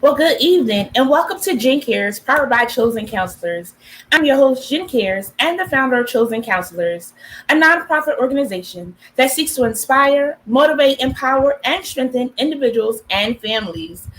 Well, good evening and welcome to Jen Cares, powered by Chosen Counselors. I'm your host, Jen Cares, and the founder of Chosen Counselors, a nonprofit organization that seeks to inspire, motivate, empower, and strengthen individuals and families.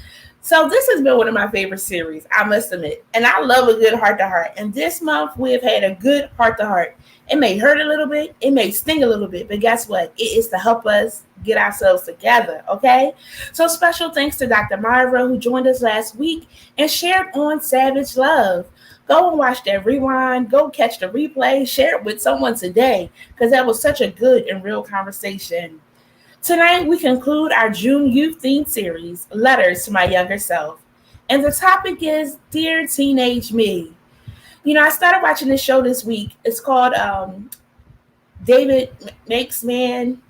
So this has been one of my favorite series, I must admit. And I love a good heart to heart. And this month we have had a good heart to heart. It may hurt a little bit, it may sting a little bit, but guess what? It is to help us get ourselves together, okay? So special thanks to Dr. Myra who joined us last week and shared on Savage Love. Go and watch that rewind, go catch the replay, share it with someone today because that was such a good and real conversation. Tonight, we conclude our June Youth Theme Series, Letters to My Younger Self. And the topic is Dear Teenage Me. You know, I started watching this show this week. It's called David Makes Man,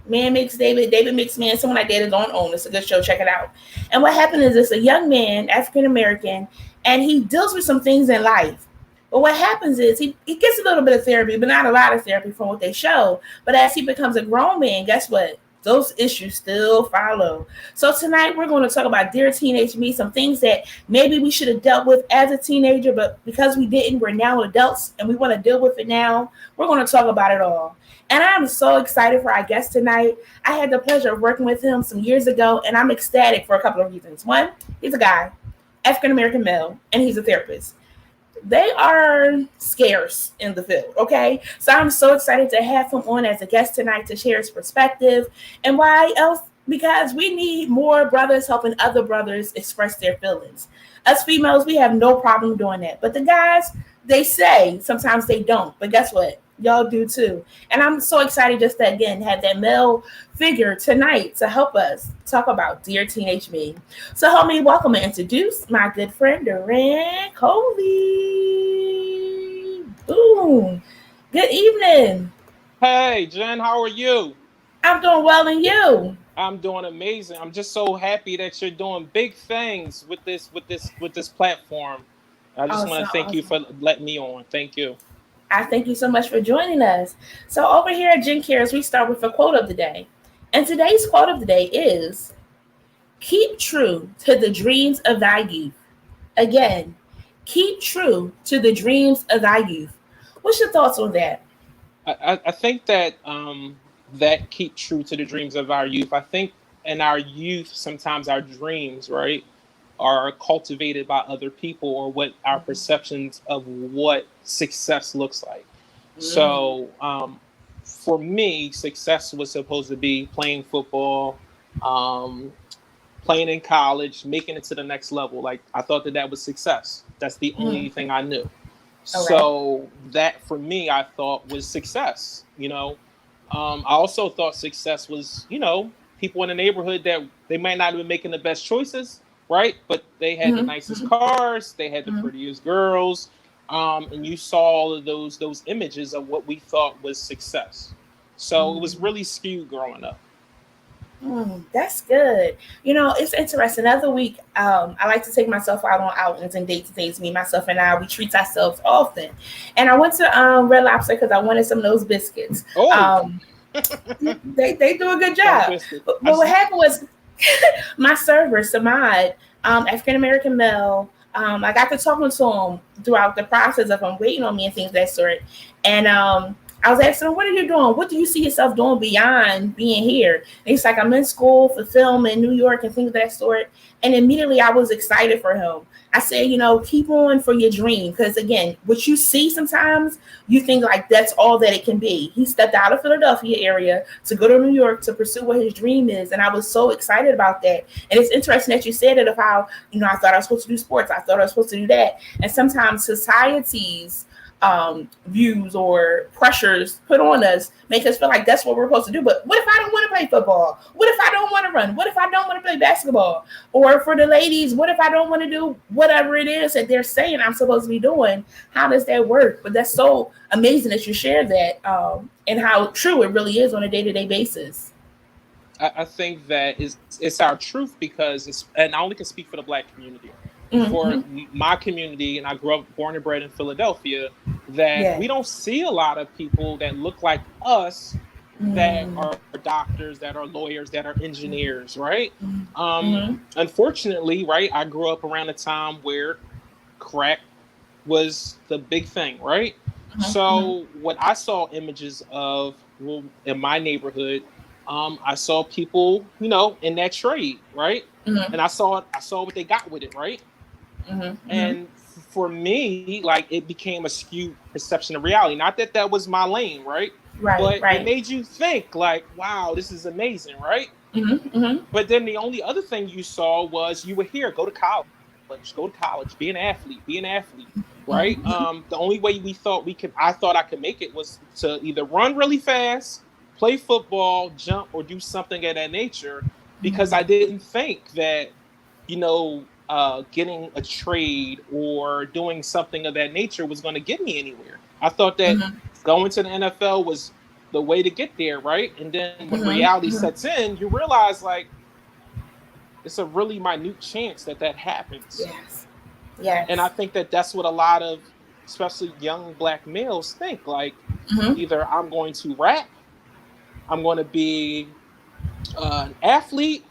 Man Makes David, David Makes Man, something like that is on OWN. It's a good show. Check it out. And what happened is it's a young man, African-American, and he deals with some things in life. But what happens is he gets a little bit of therapy, but not a lot of therapy from what they show. But as he becomes a grown man, guess what? Those issues still follow. So tonight we're going to talk about Dear Teenage Me, some things that maybe we should have dealt with as a teenager, but because we didn't, we're now adults and we want to deal with it now. We're going to talk about it all. And I'm so excited for our guest tonight. I had the pleasure of working with him some years ago, and I'm ecstatic for a couple of reasons. One, he's a guy, African-American male, and he's a therapist. They are scarce in the field, okay? So I'm so excited to have him on as a guest tonight to share his perspective. And why else? Because we need more brothers helping other brothers express their feelings. Us females, we have no problem doing that. But the guys, they say, sometimes they don't. But guess what? Y'all do too. And I'm so excited just to, again, have that male figure tonight to help us talk about Dear Teenage Me. So help me welcome and introduce my good friend, Doran Coley. Boom. Good evening. Hey, Jen, how are you? I'm doing well, and you? I'm doing amazing. I'm just so happy that you're doing big things with this platform. I just want to thank you for letting me on. Thank you. I thank you so much for joining us. So over here at Jen Cares, we start with a quote of the day. And today's quote of the day is, keep true to the dreams of thy youth. Again, keep true to the dreams of thy youth. What's your thoughts on that? I think that that keep true to the dreams of our youth. I think in our youth, sometimes our dreams, right, are cultivated by other people or what our perceptions of what success looks like. So for me, success was supposed to be playing football, playing in college, making it to the next level. Like I thought that was success. That's the only thing I knew. So that for me, I thought was success. I also thought success was, people in the neighborhood that they might not have been making the best choices, right? But they had the nicest cars, they had the prettiest girls, and you saw all of those images of what we thought was success. So it was really skewed growing up. That's good. It's interesting. The other week, I like to take myself out on outings and dates. Me, myself, and I, we treat ourselves often. And I went to Red Lobster because I wanted some of those biscuits. They do a good job. But what happened was my server, Samad, African-American male, I got to talking to him throughout the process of him waiting on me and things of that sort. And I was asking him, what are you doing? What do you see yourself doing beyond being here? And he's like, I'm in school for film in New York and things of that sort. And immediately I was excited for him. I said, keep on for your dream. Because again, what you see sometimes, you think like that's all that it can be. He stepped out of Philadelphia area to go to New York to pursue what his dream is. And I was so excited about that. And it's interesting that you said it of how, I thought I was supposed to do sports. I thought I was supposed to do that. And sometimes society's views or pressures put on us make us feel like that's what we're supposed to do. But what if I don't want to play football? What if I don't want to run? What if I don't want to play basketball? Or for the ladies, what if I don't want to do whatever it is that they're saying I'm supposed to be doing? How does that work? But that's so amazing that you share that and how true it really is on a day-to-day basis. I think that it's our truth because and I only can speak for the Black community. For my community, and I grew up born and bred in Philadelphia, that we don't see a lot of people that look like us that are doctors, that are lawyers, that are engineers, right? Mm-hmm. Unfortunately, right, I grew up around a time where crack was the big thing, right? Mm-hmm. So what I saw images of, well, in my neighborhood, I saw people, in that trade, right? Mm-hmm. And I saw what they got with it, right? Mm-hmm. And for me, like, it became a skewed perception of reality. Not that that was my lane, right? Right, But it right. made you think, like, wow, this is amazing, right? Mm-hmm. Mm-hmm. But then the only other thing you saw was you were here, go to college, be an athlete, right? Mm-hmm. The only way I thought I could make it was to either run really fast, play football, jump, or do something of that nature, because I didn't think that, getting a trade or doing something of that nature was going to get me anywhere. I thought that Mm-hmm. going to the NFL was the way to get there, right? And then when reality Mm-hmm. sets in, you realize, like, it's a really minute chance that that happens. Yes. And I Yes. think that that's what a lot of, especially young black males, think. Like, Mm-hmm. either I'm going to rap, I'm going to be an athlete,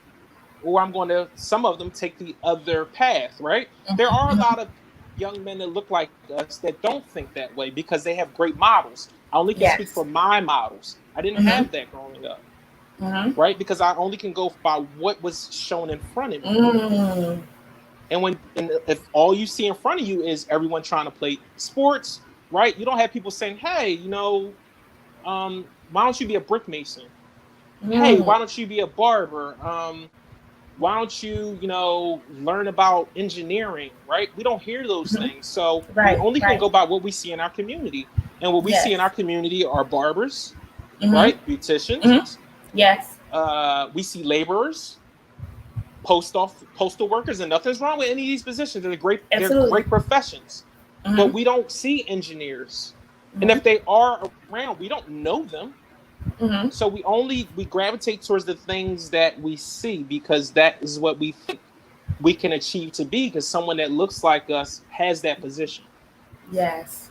or I'm going to, some of them take the other path, right? There are a Mm-hmm. lot of young men that look like us that don't think that way because they have great models. I only can speak Yes. for my models. I didn't Mm-hmm. have that growing up, Mm-hmm. right? Because I only can go by what was shown in front of me. Mm-hmm. And if all you see in front of you is everyone trying to play sports, right? You don't have people saying, "Hey, why don't you be a brick mason? Hey, why don't you be a barber? Why don't you, learn about engineering?" Right? We don't hear those Mm-hmm. things, so we Right, only can right. go by what we see in our community. And what we see in Yes. our community are barbers, Mm-hmm. right? Beauticians. Mm-hmm. Yes. We see laborers, postal workers, and nothing's wrong with any of these positions. They're Absolutely. great professions, but Mm-hmm. we don't see engineers, and Mm-hmm. if they are around, we don't know them. Mm-hmm. So we gravitate towards the things that we see because that is what we think we can achieve to be. Because someone that looks like us has that position. Yes.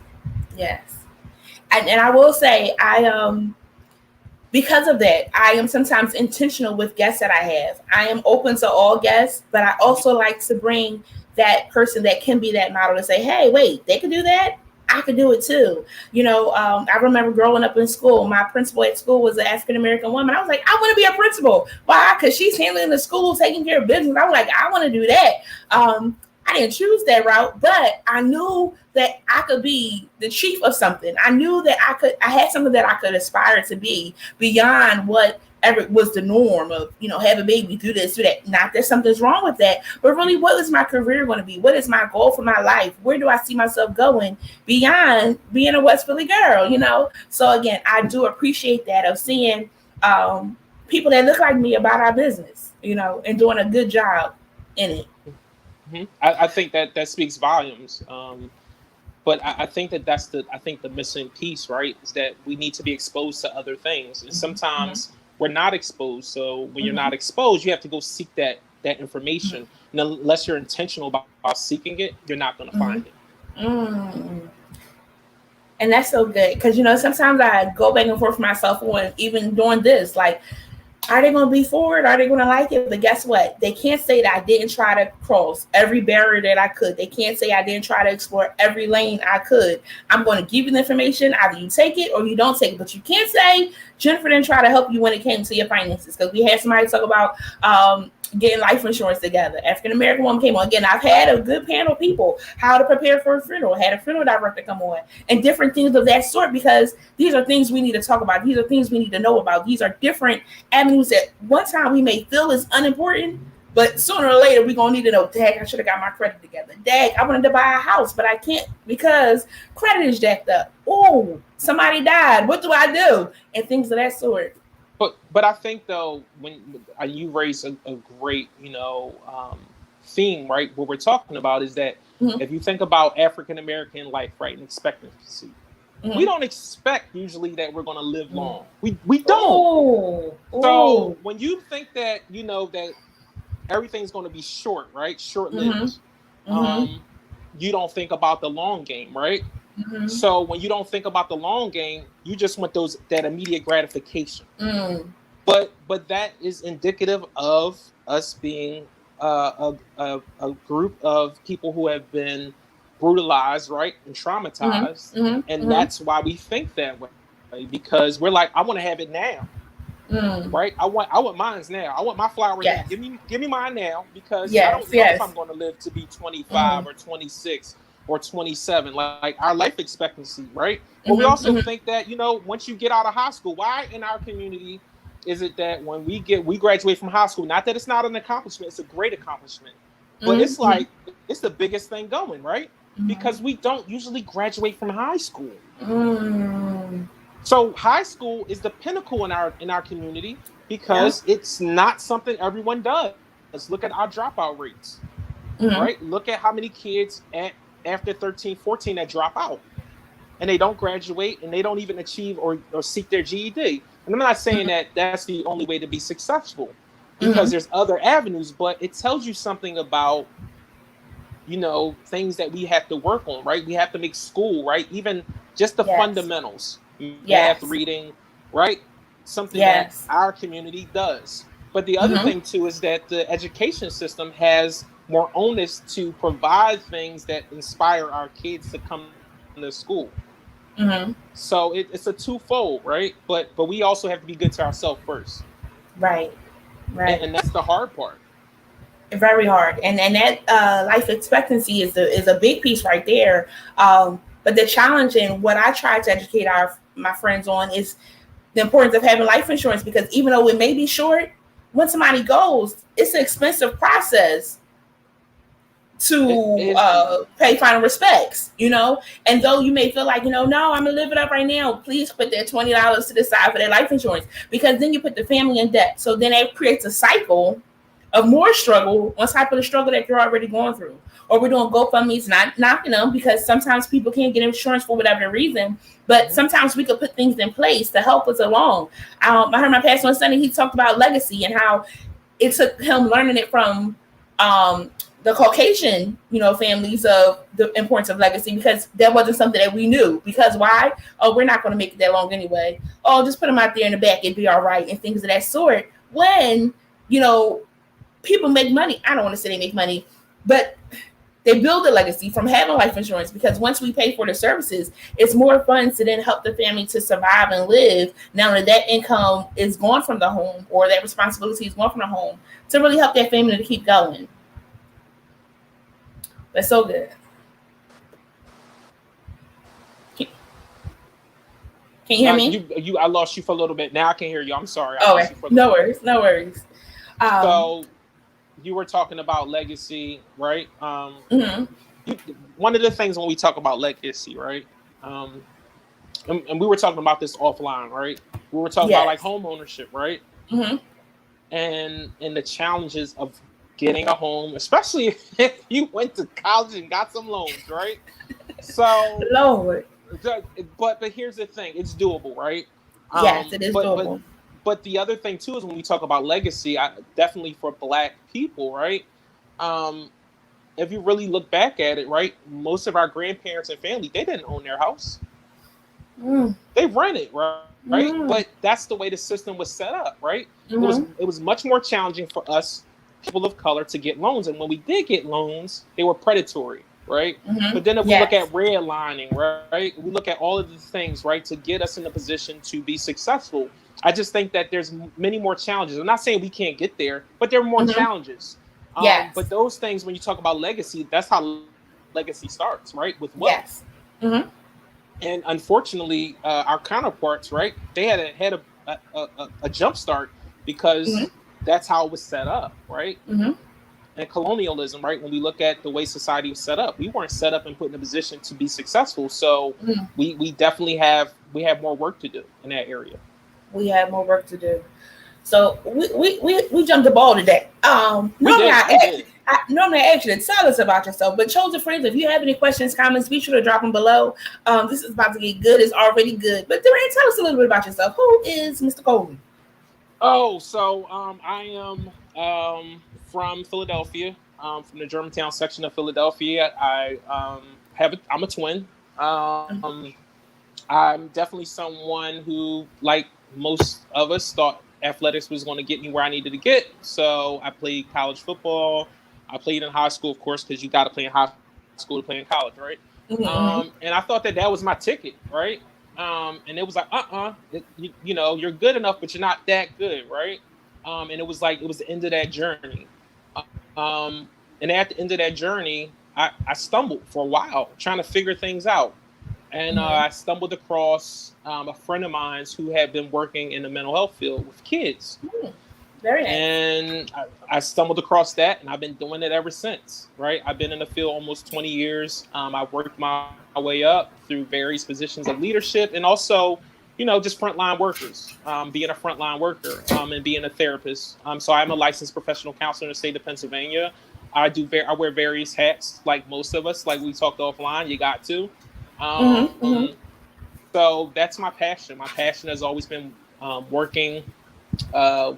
Yes. And I will say because of that, I am sometimes intentional with guests that I have. I am open to all guests, but I also like to bring that person that can be that model to say, hey, wait, they can do that. I could do it too. I remember growing up in school, my principal at school was an African American woman. I was like, I want to be a principal. Why? Because she's handling the school, taking care of business. I was like, I want to do that. I didn't choose that route, but I knew that I could be the chief of something. I knew that I had something that I could aspire to be beyond what ever was the norm of, have a baby, do this, do that. Not that something's wrong with that, but really, what is my career going to be? What is my goal for my life? Where do I see myself going beyond being a West Philly girl? So again, I do appreciate that of seeing people that look like me about our business, and doing a good job in it. I think that speaks volumes. But I think the missing piece, right, is that we need to be exposed to other things, and Mm-hmm. sometimes we're not exposed. So when you're Mm-hmm. not exposed, you have to go seek that information. And unless you're intentional about seeking it, you're not going to Mm-hmm. find it. Mm-hmm. And that's so good because sometimes I go back and forth for myself on even doing this. Like, are they going to be for it? Are they going to like it? But guess what? They can't say that I didn't try to cross every barrier that I could. They can't say I didn't try to explore every lane I could. I'm going to give you the information. Either you take it or you don't take it. But you can't say Jennifer didn't try to help you when it came to your finances. Because we had somebody talk about getting life insurance together. African American woman came on. Again, I've had a good panel of people how to prepare for a funeral. Had a funeral director come on and different things of that sort because these are things we need to talk about. These are things we need to know about. These are different avenues that one time we may feel is unimportant, but sooner or later we're gonna need to know, dang, I should have got my credit together. Dang, I wanted to buy a house, but I can't because credit is jacked up. Oh, somebody died. What do I do? And things of that sort. But I think, though, when you raise a great theme, right? What we're talking about is that Mm-hmm. if you think about African American life, right, and expectancy, we Mm-hmm. don't expect usually that we're going to live long. We don't. Oh, So oh. when you think that that everything's going to be short, right, short Mm-hmm. lived, Mm-hmm. you don't think about the long game, right? So when you don't think about the long game, you just want that immediate gratification. But that is indicative of us being a group of people who have been brutalized, right, and traumatized, and that's why we think that way, because we're like, I want to have it now, right? I want mine's now. I want my flower now. Give me mine now, because I don't know if I'm going to live to be 25 or 26 or 27, like our life expectancy, right? But we also think that, once you get out of high school, why in our community is it that when we graduate from high school, not that it's not an accomplishment, it's a great accomplishment, but it's like, it's the biggest thing going, right? Because we don't usually graduate from high school. So high school is the pinnacle in our community, because it's not something everyone does. Look at our dropout rates, right? Look at how many kids after 13, 14 that drop out, and they don't graduate, and they don't even achieve or seek their GED. And I'm not saying that that's the only way to be successful, because there's other avenues, but it tells you something about, things that we have to work on, right? We have to make school, right? Even just the fundamentals, math, reading, right? Something that our community does. But the other thing too is that the education system has more onus to provide things that inspire our kids to come to school. So it's a twofold, right? But we also have to be good to ourselves first. Right. And that's the hard part. Very hard. And that life expectancy is a big piece right there. But the challenge, and what I try to educate my friends on, is the importance of having life insurance, because even though it may be short, when somebody goes, it's an expensive process to pay final respects, and though you may feel like, no, I'm gonna live it up right now, please put that $20 to the side for their life insurance, because then you put the family in debt. So then it creates a cycle of more struggle on top of the struggle that you're already going through. Or we're doing GoFundMe's, not knocking them, because sometimes people can't get insurance for whatever reason, but sometimes we could put things in place to help us along. I heard my pastor on Sunday, he talked about legacy and how it took him learning it from the Caucasian, families, of the importance of legacy, because that wasn't something that we knew. Because why? Oh, we're not going to make it that long anyway. Oh, just put them out there in the back, it'd be all right, and things of that sort. When, people make money. I don't want to say they make money, but they build a legacy from having life insurance, because once we pay for the services, it's more funds to then help the family to survive and live. Now that income is gone from the home, or that responsibility is gone from the home, to really help that family to keep going. That's so good. Can you hear me? I lost you for a little bit. Now I can hear you. I'm sorry. No worries. So you were talking about legacy, right? One of the things when we talk about legacy, right? And we were talking about this offline, right? We were talking about like home ownership, right? And the challenges of getting a home, especially if you went to college and got some loans, right? So, Lord. But here's the thing: it's doable, right? Yes, it is doable. But the other thing too is when we talk about legacy, definitely for Black people, right? If you really look back at it, right, most of our grandparents and family, they didn't own their house. They rented, right? But that's the way the system was set up, right? It was much more challenging for us, people of color, to get loans, and when we did get loans, they were predatory, right? But then if we look at redlining, right, we look at all of the things, right, to get us in a position to be successful. I just think that there's many more challenges. I'm not saying we can't get there, but there are more challenges. But those things, when you talk about legacy, that's how legacy starts, right, with wealth. And unfortunately, our counterparts, right, they had a jump start, because that's how it was set up, right? And colonialism, right? When we look at the way society was set up, we weren't set up and put in a position to be successful. So we definitely have more work to do in that area. We have more work to do. So we jumped the ball today. Normally I ask you to tell us about yourself, but chosen friends, if you have any questions, comments, be sure to drop them below. This is about to get good. It's already good. But Doran, tell us a little bit about yourself. Who is Mr. Coley? Oh, so I am from Philadelphia, from the Germantown section of Philadelphia. I'm a twin. I'm definitely someone who, like most of us, thought athletics was going to get me where I needed to get. So I played college football. I played in high school, of course, because you got to play in high school to play in college, right? Mm-hmm. And I thought that that was my ticket, right? And it was like, you know, you're good enough, but you're not that good, right? And it was like, it was the end of that journey. Um, and at the end of that journey, I stumbled for a while trying to figure things out. And Mm-hmm. I stumbled across a friend of mine who had been working in the mental health field with kids. Mm-hmm. Very nice. And I stumbled across that, and I've been doing it ever since, right? I've been in the field almost 20 years. I've worked my way up through various positions of leadership, and also, you know, just frontline workers, being a frontline worker, and being a therapist. So I'm a licensed professional counselor in the state of Pennsylvania. I wear various hats, like most of us. Like we talked offline, you got to. Mm-hmm. Um, Mm-hmm. so that's my passion. My passion has always been working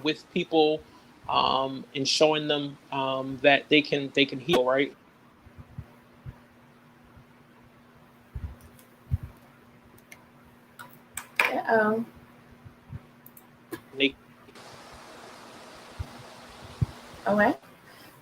with people, and showing them that they can heal, right? Uh-oh. They, Okay.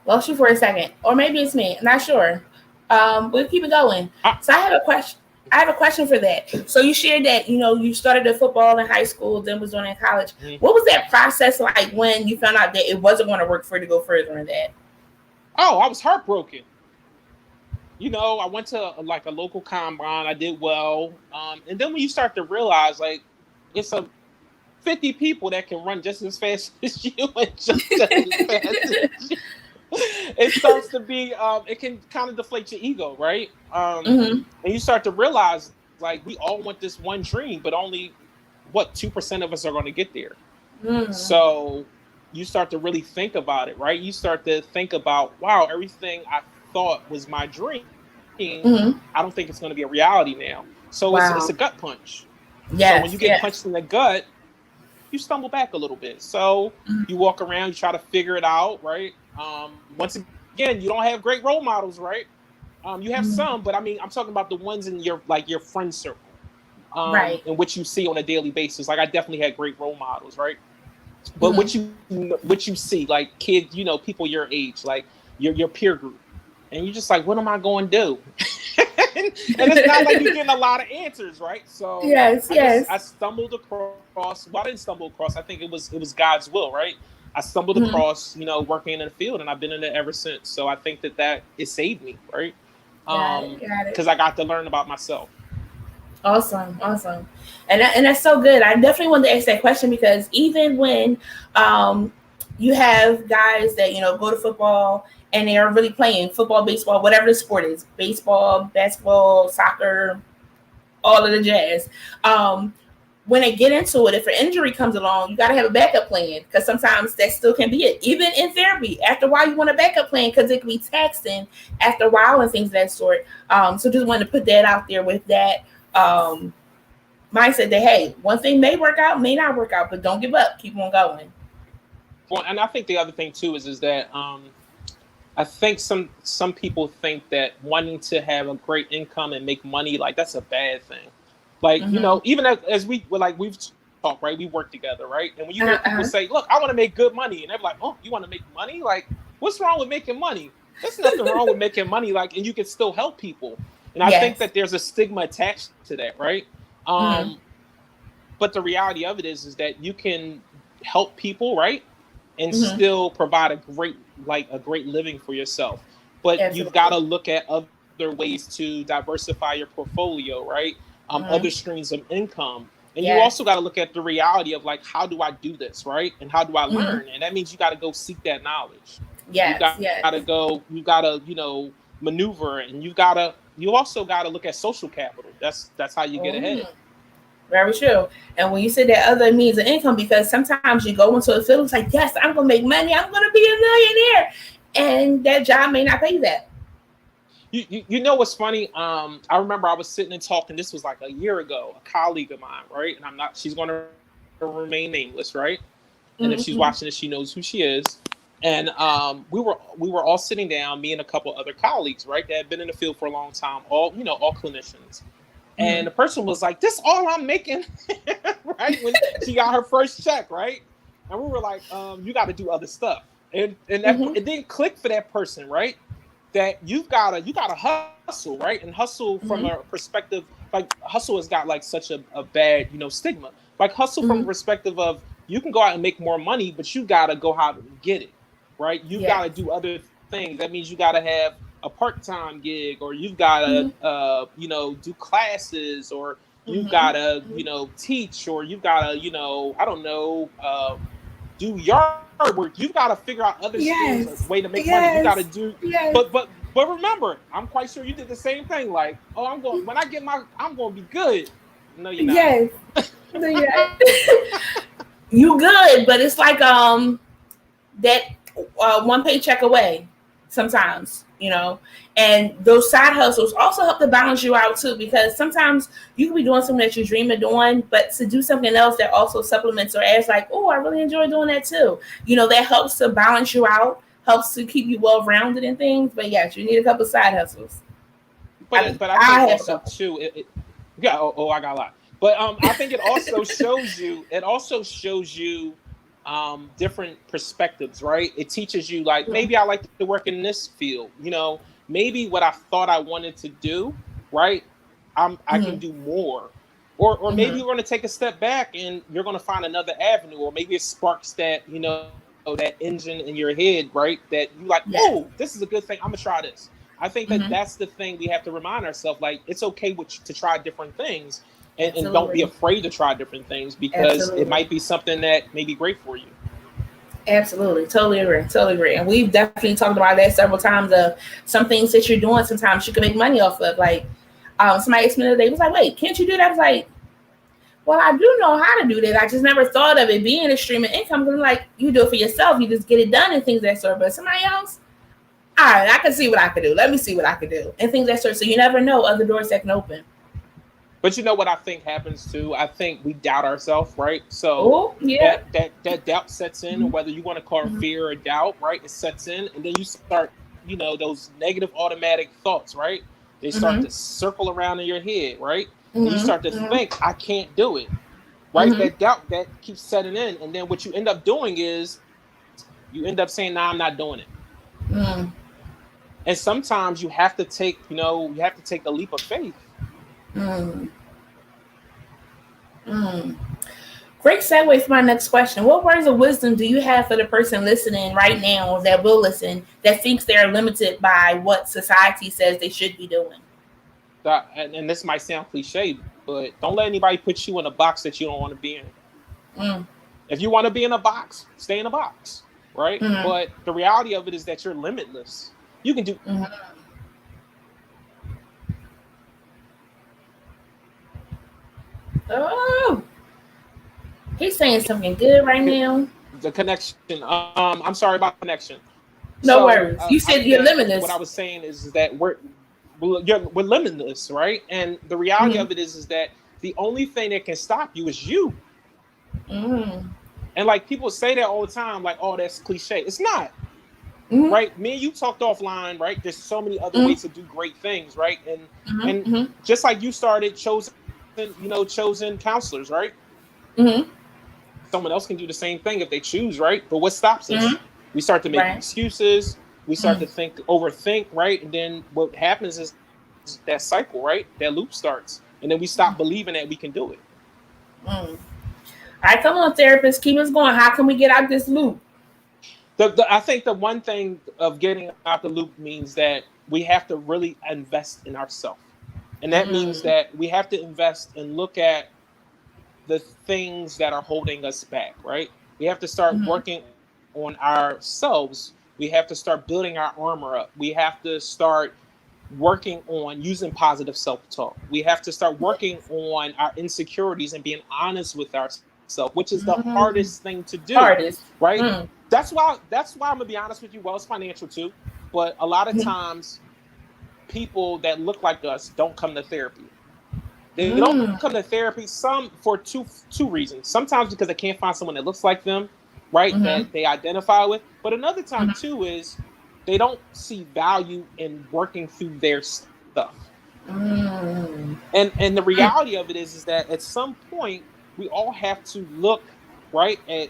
Lost you for a second, or maybe it's me. I'm not sure. We'll keep it going. ah, So I have a question. I have a question for that. So you shared that you started the football in high school, then was doing it in college. mhm. What was that process like when you found out that it wasn't going to work for you to go further in that? Oh, I was heartbroken. You know, I went to like a local combine. I did well, and then when you start to realize, like, it's a 50 people that can run just as fast as you and just as fast as you. It starts to be it can kind of deflate your ego, right? Mm-hmm. And you start to realize, like, we all want this one dream, but only what 2% of us are going to get there. Mm-hmm. So you start to really think about it, right? You start to think about, wow, everything I thought was my dream, I don't Mm-hmm. think it's going to be a reality now. So it's a gut Wow. punch. So when you get Yes. punched in Yes. the gut, you stumble back a little bit. So you walk around, you try to figure it out, right? Once again, you don't have great role models, right? You have some, but I mean, I'm talking about the ones in your friend circle, Right. in which you see on a daily basis. Like I definitely had great role models, right? But Mm-hmm. what you see, like kids, you know, people your age, like your peer group, and you're just like, what am I going to do? And it's not like you're getting a lot of answers, right? So Yes. I Yes. stumbled across. Well, I didn't stumble across. I think it was God's will, right? I stumbled Mm-hmm. across, you know, working in the field, and I've been in it ever since. So I think that it saved me, right? Got it. Got it. Because I got to learn about myself. Awesome, awesome, and that's so good. I definitely wanted to ask that question because even when um, you have guys that go to football and they are really playing football, baseball, whatever the sport is, baseball, basketball, soccer, all of the jazz. Um, when they get into it, if an injury comes along, you got to have a backup plan because sometimes that still can be it. Even in therapy, after a while, you want a backup plan because it can be taxing after a while and things of that sort. So just wanted to put that out there with that um, mindset that hey, one thing may work out, may not work out, but don't give up. Keep on going. Well, and I think the other thing too is that I think some people think that wanting to have a great income and make money, like that's a bad thing. Like, you Mm-hmm. know, even as we've talked, right? We work together, right? And when you hear people say, Uh-huh. "Look, I want to make good money," and they're like, "Oh, you want to make money? Like, what's wrong with making money?" There's nothing wrong with making money, like, and you can still help people. And I think Yes. that there's a stigma attached to that, right? Mm-hmm. Um, but the reality of it is that you can help people, right, and Mm-hmm. still provide a great living for yourself. But you've got Absolutely. to look at other ways to diversify your portfolio, right? Other Mm-hmm. streams of income. And you also got Yes. to look at the reality of, like, how do I do this, right? And how do I Mm-hmm. learn? And that means you got to go seek that knowledge. You Yes. got to Yes. go, you got to, maneuver, and you also got to look at social capital. That's how you get ahead. Mm. Very true. And when you say that other means of income, because sometimes you go into a field, it's like, yes, I'm going to make money. I'm going to be a millionaire. And that job may not pay that. You know what's funny? I remember I was sitting and talking. This was like a year ago. A colleague of mine, right? And I'm not. She's going to remain nameless, right? And if she's watching this, she Mm-hmm. knows who she is. And we were all sitting down, me and a couple other colleagues, right? That had been in the field for a long time. All clinicians. And the person was like, "This all I'm making," right? When she got her first check, right? And we were like, "You got to do other stuff," and that it didn't click for that person, right? That you gotta hustle, right? And hustle from a perspective, like hustle has got like such a bad, stigma. Like hustle from a perspective of you can go out and make more money, but you gotta go out and get it, right? You gotta do other things. That means you gotta have a part-time gig, or you've gotta do classes, or you gotta teach, or you gotta I don't know, do yard work. You got to figure out other skills, a way to make money. You got to do, but remember, I'm quite sure you did the same thing. Like, oh, when I get I'm going to be good. No, you're not. Yes. You good, but it's like that one paycheck away sometimes, and those side hustles also help to balance you out too, because sometimes you can be doing something that you dream of doing, but to do something else that also supplements or adds, like, oh, I really enjoy doing that too, that helps to balance you out, helps to keep you well rounded in things. But yes, you need a couple side hustles. But I think also too, I got a lot. But I think it also shows you different perspectives, right? It teaches you, like, maybe I like to work in this field, maybe what I thought I wanted to do, right? I can do more, or maybe you're going to take a step back and you're going to find another avenue, or maybe it sparks that, that engine in your head, right? That you like, oh, this is a good thing. I'm gonna try this. I think that that's the thing we have to remind ourselves. Like, it's okay to try different things, and don't be afraid to try different things, because it might be something that may be great for you. Absolutely. Totally agree. And we've definitely talked about that several times, of some things that you're doing sometimes you can make money off of. Like, somebody asked me the other day, was like, wait, can't you do that? I was like, well, I do know how to do that. I just never thought of it being a stream of income. Because, like, you do it for yourself, you just get it done and things that sort. But somebody else, all right, I can see what I can do. Let me see what I can do and things that sort. So you never know other doors that can open. But you know what I think happens too? I think we doubt ourselves, right? So that doubt sets in, whether you want to call it fear or doubt, right? It sets in, and then you start, those negative automatic thoughts, right? They start to circle around in your head, right? And you start to think, I can't do it, right? That doubt that keeps setting in, and then what you end up doing is you end up saying, "Nah, I'm not doing it." And sometimes you have to take, the leap of faith. Great segue for my next question. What words of wisdom do you have for the person listening right now, or that will listen, that thinks they're limited by what society says they should be doing? And this might sound cliche, but don't let anybody put you in a box that you don't want to be in. If you want to be in a box, stay in a box, right? But the reality of it is that you're limitless. You can do. Oh, he's saying something good right now. The connection. I'm sorry about connection. No worries. You said you're limitless. What I was saying is that we're limitless, right? And the reality of it is that the only thing that can stop you is you. And like, people say that all the time, like, oh, that's cliche. It's not. Right? Me and you talked offline, right? There's so many other ways to do great things, right? And just like you started chosen counselors, right? Someone else can do the same thing if they choose, right? But what stops us? We start to make excuses. We start to overthink, right? And then what happens is that cycle, right? That loop starts. And then we stop believing that we can do it. All right, come on, therapist. Keep us going. How can we get out this loop? I think the one thing of getting out the loop means that we have to really invest in ourselves. And that means that we have to invest and look at the things that are holding us back, right? We have to start working on ourselves. We have to start building our armor up. We have to start working on using positive self-talk. We have to start working on our insecurities and being honest with ourselves, which is the hardest thing to do. Right? That's why I'm gonna be honest with you. Well, it's financial too, but a lot of times people that look like us don't come to therapy. They don't come to therapy, some for two reasons. Sometimes because they can't find someone that looks like them, right? That they identify with. But another time too is they don't see value in working through their stuff. And the reality of it is that at some point we all have to look right at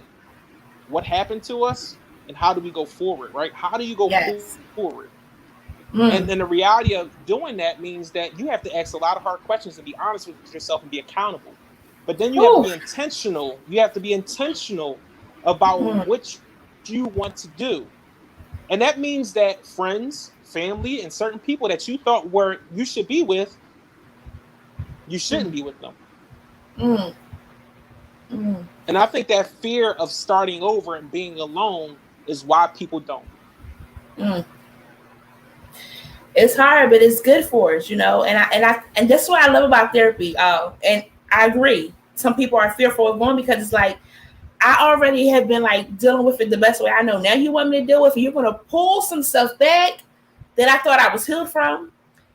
what happened to us and how do we go forward, right? How do you go Yes. forward? And then the reality of doing that means that you have to ask a lot of hard questions and be honest with yourself and be accountable. But then you have to be intentional. You have to be intentional about what you want to do. And that means that friends, family, and certain people that you thought were you should be with, you shouldn't be with them. And I think that fear of starting over and being alone is why people don't. It's hard, but it's good for us, and that's what I love about therapy. And I agree. Some people are fearful of going because it's like, I already have been like dealing with it the best way I know. Now you want me to deal with it, you're gonna pull some stuff back that I thought I was healed from,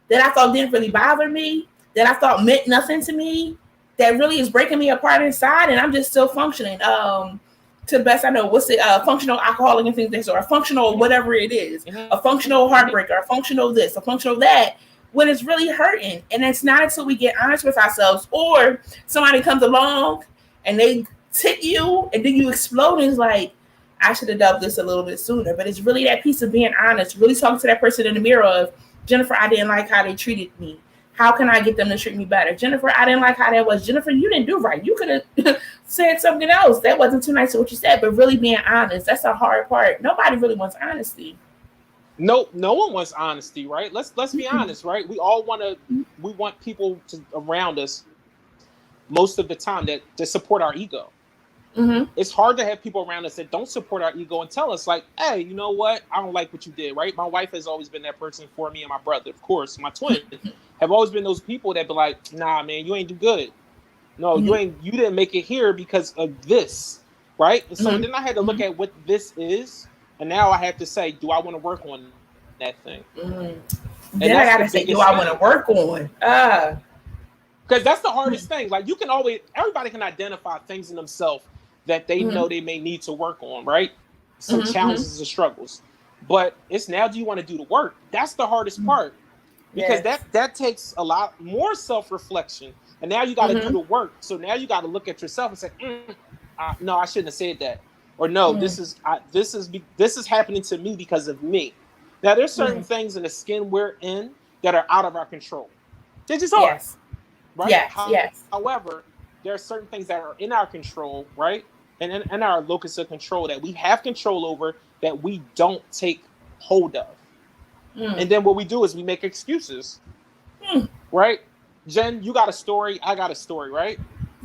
that I thought didn't really bother me, that I thought meant nothing to me, that really is breaking me apart inside, and I'm just still functioning. To the best I know, what's it? Functional alcoholic and things like that, or a functional whatever it is, a functional heartbreaker, a functional this, a functional that. When it's really hurting, and it's not until we get honest with ourselves, or somebody comes along and they tick you, and then you explode, and it's like, I should have done this a little bit sooner. But it's really that piece of being honest, really talking to that person in the mirror of, Jennifer, I didn't like how they treated me. How can I get them to treat me better? Jennifer, I didn't like how that was. Jennifer, you didn't do right. You could have said something else. That wasn't too nice to what you said. But really being honest, that's a hard part. Nobody really wants honesty. No one wants honesty, right? Let's be honest, right? We want people around us most of the time that support our ego. It's hard to have people around us that don't support our ego and tell us like, hey, you know what? I don't like what you did, right? My wife has always been that person for me, and my brother, of course, my twin, have always been those people that be like, nah, man, you ain't do good. No, you didn't make it here because of this, right? And so then I had to look at what this is, and now I have to say, do I want to work on that thing? Then I gotta say, do I want to work on? Because that's the hardest thing. Like everybody can identify things in themselves that they know they may need to work on, right? Some challenges and struggles. But it's now, do you want to do the work? That's the hardest part. Because that takes a lot more self-reflection. And now you got to do the work. So now you got to look at yourself and say, no, I shouldn't have said that. Or no, this is happening to me because of me. Now there's certain things in the skin we're in that are out of our control. They just are. Yes. Right? Yes. However, there are certain things that are in our control, right? And in our locus of control that we have control over that we don't take hold of. And then what we do is we make excuses, right? Jen, you got a story, I got a story, right?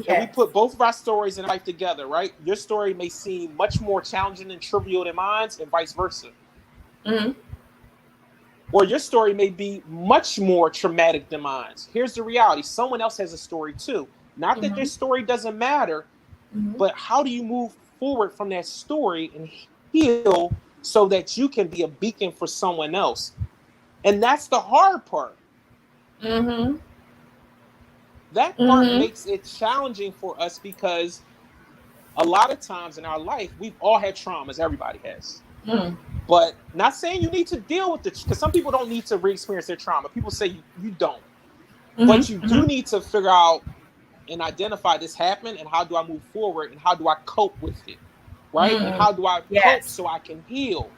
And we put both of our stories in life together, right? Your story may seem much more challenging and trivial than mine, and vice versa. Or your story may be much more traumatic than mine. Here's the reality. Someone else has a story too. Not that their story doesn't matter, but how do you move forward from that story and heal so that you can be a beacon for someone else? And that's the hard part. That part makes it challenging for us because a lot of times in our life, we've all had traumas. Everybody has. But not saying you need to deal with it, because some people don't need to re-experience their trauma. People say you don't. But you do need to figure out and identify this happened and how do I move forward and how do I cope with it, right? And how do I cope so I can heal?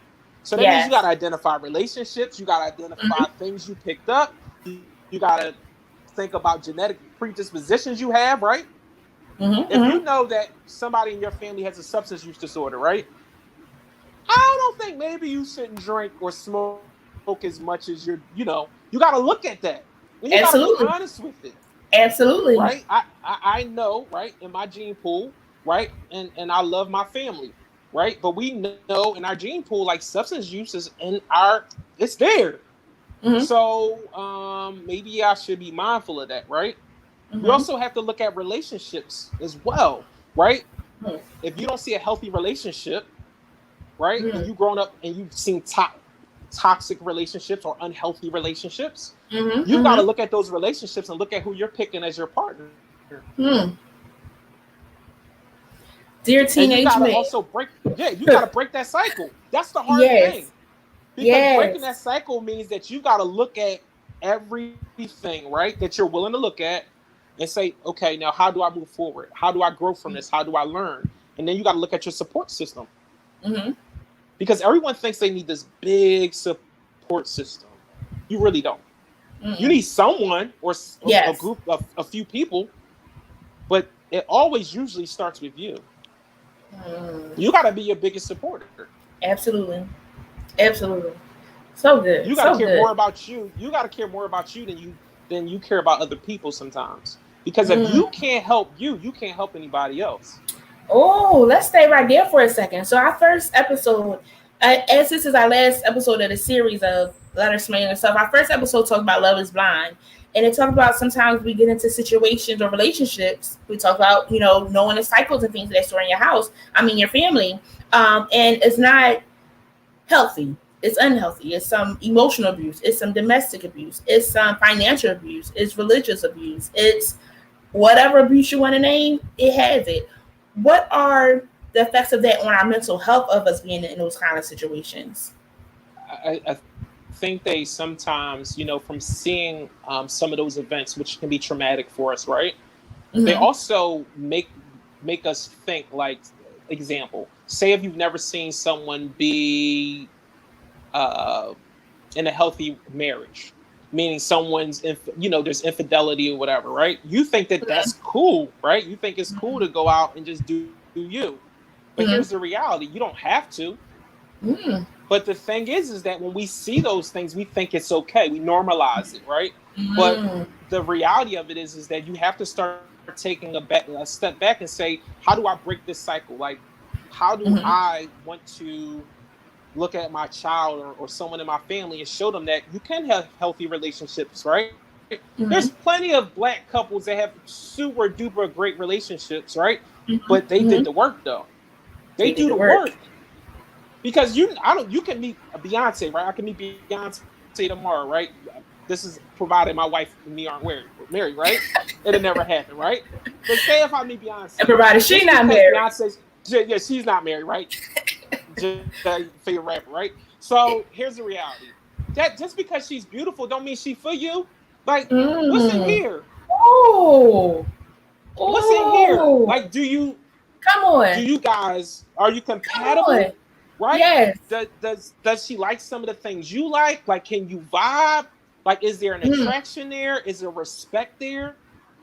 So that means you got to identify relationships. You got to identify things you picked up. You got to think about genetic predispositions you have, right? If you know that somebody in your family has a substance use disorder, right? I don't think maybe you shouldn't drink or smoke as much as you got to look at that. And you got to be honest with it. Absolutely. Right? I know, right, in my gene pool, right? And I love my family, right? But we know in our gene pool, like substance use is it's there. So maybe I should be mindful of that, right? We also have to look at relationships as well, right? If you don't see a healthy relationship, right? And you've grown up and you've seen toxic relationships or unhealthy relationships, you've got to look at those relationships and look at who you're picking as your partner. Dear teenage man. You got to break that cycle. That's the hard thing. Because breaking that cycle means that you got to look at everything, right, that you're willing to look at and say, okay, now how do I move forward? How do I grow from this? How do I learn? And then you got to look at your support system. Mm-hmm. Because everyone thinks they need this big support system. You really don't. You need someone or a Yes. group of a few people, but it always usually starts with you. You got to be your biggest supporter. Absolutely. Absolutely. So good. You got to So care good. more about you. You got to care more about you than you care about other people sometimes. Because if you can't help you can't help anybody else. Oh, let's stay right there for a second. So our first episode, as this is our last episode of the series of Letters Smelling and stuff, our first episode talked about Love is Blind. And it talked about sometimes we get into situations or relationships. We talk about, knowing the cycles and things that store in your house. Your family. And it's not healthy. It's unhealthy. It's some emotional abuse. It's some domestic abuse. It's some financial abuse. It's religious abuse. It's whatever abuse you want to name, it has it. What are the effects of that on our mental health of us being in those kind of situations? I think they sometimes, from seeing some of those events, which can be traumatic for us, right? Mm-hmm. They also make us think, like, example, say if you've never seen someone be in a healthy marriage, meaning someone's, there's infidelity or whatever, right? You think that that's cool, right? You think it's cool to go out and just do you. But here's the reality. You don't have to. But the thing is that when we see those things, we think it's okay. We normalize it, right? But the reality of it is that you have to start taking a step back and say, how do I break this cycle? Like, how do I want to look at my child or someone in my family and show them that you can have healthy relationships, right? There's plenty of Black couples that have super duper great relationships, right? But they did the work, though. They do the work. Because you can meet a Beyonce, right? I can meet Beyonce tomorrow, right? This is provided my wife and me aren't married, right? It'll never happen, right? But say if I meet Beyonce, and provided she's not married. Yeah, she's not married, right? Just favorite rapper, right? So here's the reality: that just because she's beautiful, don't mean she for you. Like, what's in here? Oh, what's in here? Like, do you? Come on. Do you guys? Are you compatible? Right? Yes. Does she like some of the things you like? Like, can you vibe? Like, is there an attraction there? Is there respect there?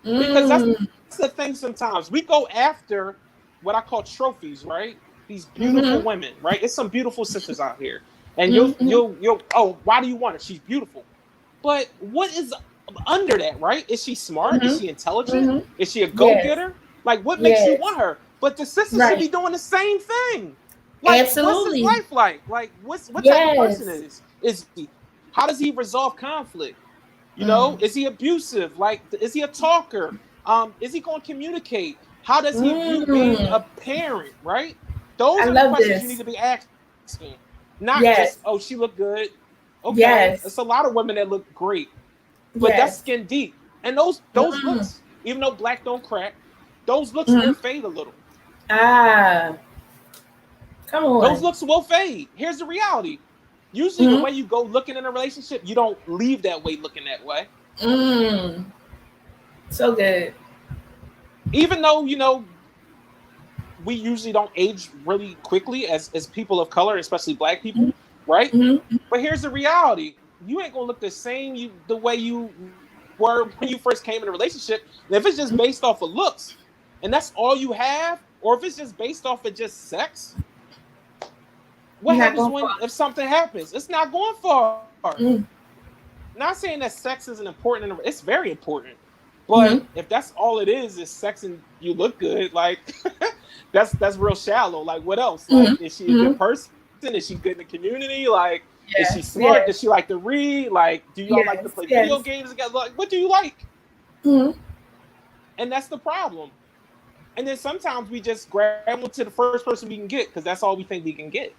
Because that's the thing. Sometimes we go after what I call trophies, right? These beautiful women, right? It's some beautiful sisters out here, and you'll oh, why do you want her? She's beautiful, but what is under that, right? Is she smart? Is she intelligent? Is she a go-getter? Like, what makes you want her? But the sisters should be doing the same thing. Like, absolutely. What's his life like? Like, what type of person is he? How does he resolve conflict? Is he abusive? Like, is he a talker? Is he going to communicate? How does he view being a parent? Right? Those are the questions you need to be asking. Not just, oh, she looked good. Okay, it's a lot of women that look great, but that's skin deep. And those looks, even though Black don't crack, those looks will fade a little. Come on. Those looks will fade. Here's the reality. Usually the way you go looking in a relationship, you don't leave that way looking that way. So good. Even though, we usually don't age really quickly as people of color, especially Black people, right? But here's the reality. You ain't going to look the same the way you were when you first came in a relationship. And if it's just based off of looks, and that's all you have, or if it's just based off of just sex, what happens if something happens? It's not going far. Not saying that sex isn't important. It's very important. But if that's all it is sex and you look good, like, that's real shallow. Like, what else? Like, is she a good person? Is she good in the community? Like, is she smart? Does she like to read? Like, do y'all like to play video games together? Like, what do you like? And that's the problem. And then sometimes we just grab onto the first person we can get because that's all we think we can get.